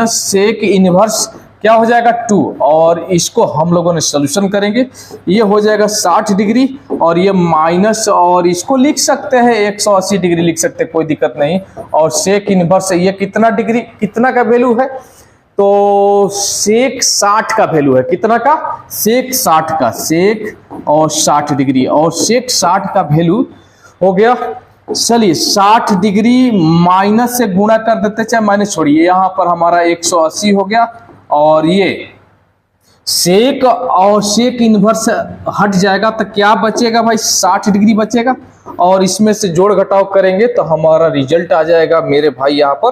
- sec इनवर्स क्या हो जाएगा 2, और इसको हम लोगों ने सोल्यूशन करेंगे। ये हो जाएगा 60 डिग्री और ये माइनस, और इसको लिख सकते हैं 180 डिग्री लिख सकते हैं, कोई दिक्कत नहीं। और सेक इनवर्स ये कितना डिग्री, कितना का वैल्यू है, तो सेक 60 का वैल्यू है, कितना का, सेक 60 का, सेक और 60 डिग्री, और सेक 60 का वैल्यू हो गया। चलिए 60 डिग्री माइनस से गुणा कर देते, चाहे माइनस छोड़िए, यहाँ पर हमारा 180 हो गया। और ये सेक और सेक इनवर्स हट जाएगा तो क्या बचेगा भाई, 60 डिग्री बचेगा। और इसमें से जोड़ घटाव करेंगे तो हमारा रिजल्ट आ जाएगा मेरे भाई यहाँ पर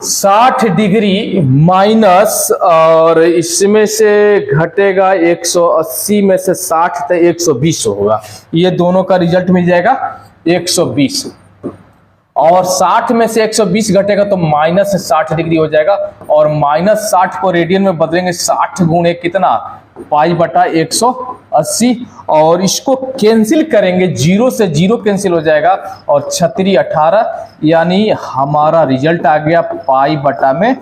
60 डिग्री माइनस, और इसमें से घटेगा 180 में से 60 तो 120 होगा, ये दोनों का रिजल्ट मिल जाएगा 120। और 60 में से 120 घटेगा तो -60 डिग्री हो जाएगा। और -60 को रेडियन में बदलेंगे, 60 गुणे कितना, π/180। और इसको कैंसिल करेंगे, 0 से 0 कैंसिल हो जाएगा और 36 18, यानी हमारा रिजल्ट आ गया π/3।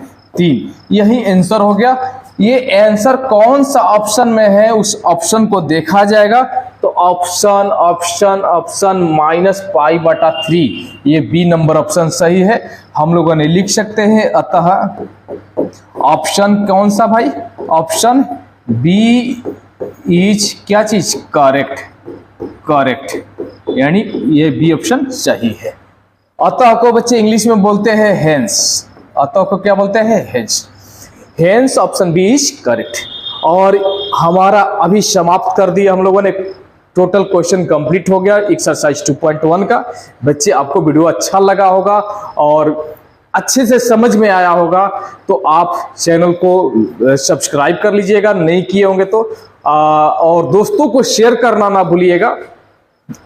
यही आंसर हो गया। ये आंसर कौन सा ऑप्शन में है उस ऑप्शन को देखा जाएगा। तो ऑप्शन -π/3, ये बी नंबर ऑप्शन सही है, हम लोगों ने लिख सकते हैं। अतः ऑप्शन कौन सा भाई, ऑप्शन बी इज क्या चीज, करेक्ट, यानी ये बी ऑप्शन सही है। अतः को बच्चे इंग्लिश में बोलते हैं हेंस, अतः को क्या बोलते हैं, hence option B is correct. और हमारा अभी समाप्त कर दिया हम लोगों ने, टोटल क्वेश्चन कंप्लीट हो गया एक्सरसाइज 2.1 का। बच्चे आपको वीडियो अच्छा लगा होगा और अच्छे से समझ में आया होगा, तो आप चैनल को सब्सक्राइब कर लीजिएगा, नहीं किए होंगे तो और दोस्तों को शेयर करना ना भूलिएगा।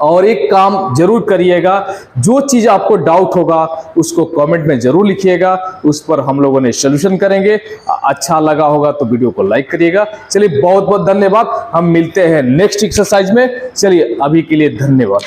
और एक काम जरूर करिएगा, जो चीज आपको डाउट होगा उसको कमेंट में जरूर लिखिएगा, उस पर हम लोगों ने सॉल्यूशन करेंगे। अच्छा लगा होगा तो वीडियो को लाइक करिएगा। चलिए बहुत बहुत धन्यवाद, हम मिलते हैं नेक्स्ट एक्सरसाइज में। चलिए अभी के लिए धन्यवाद।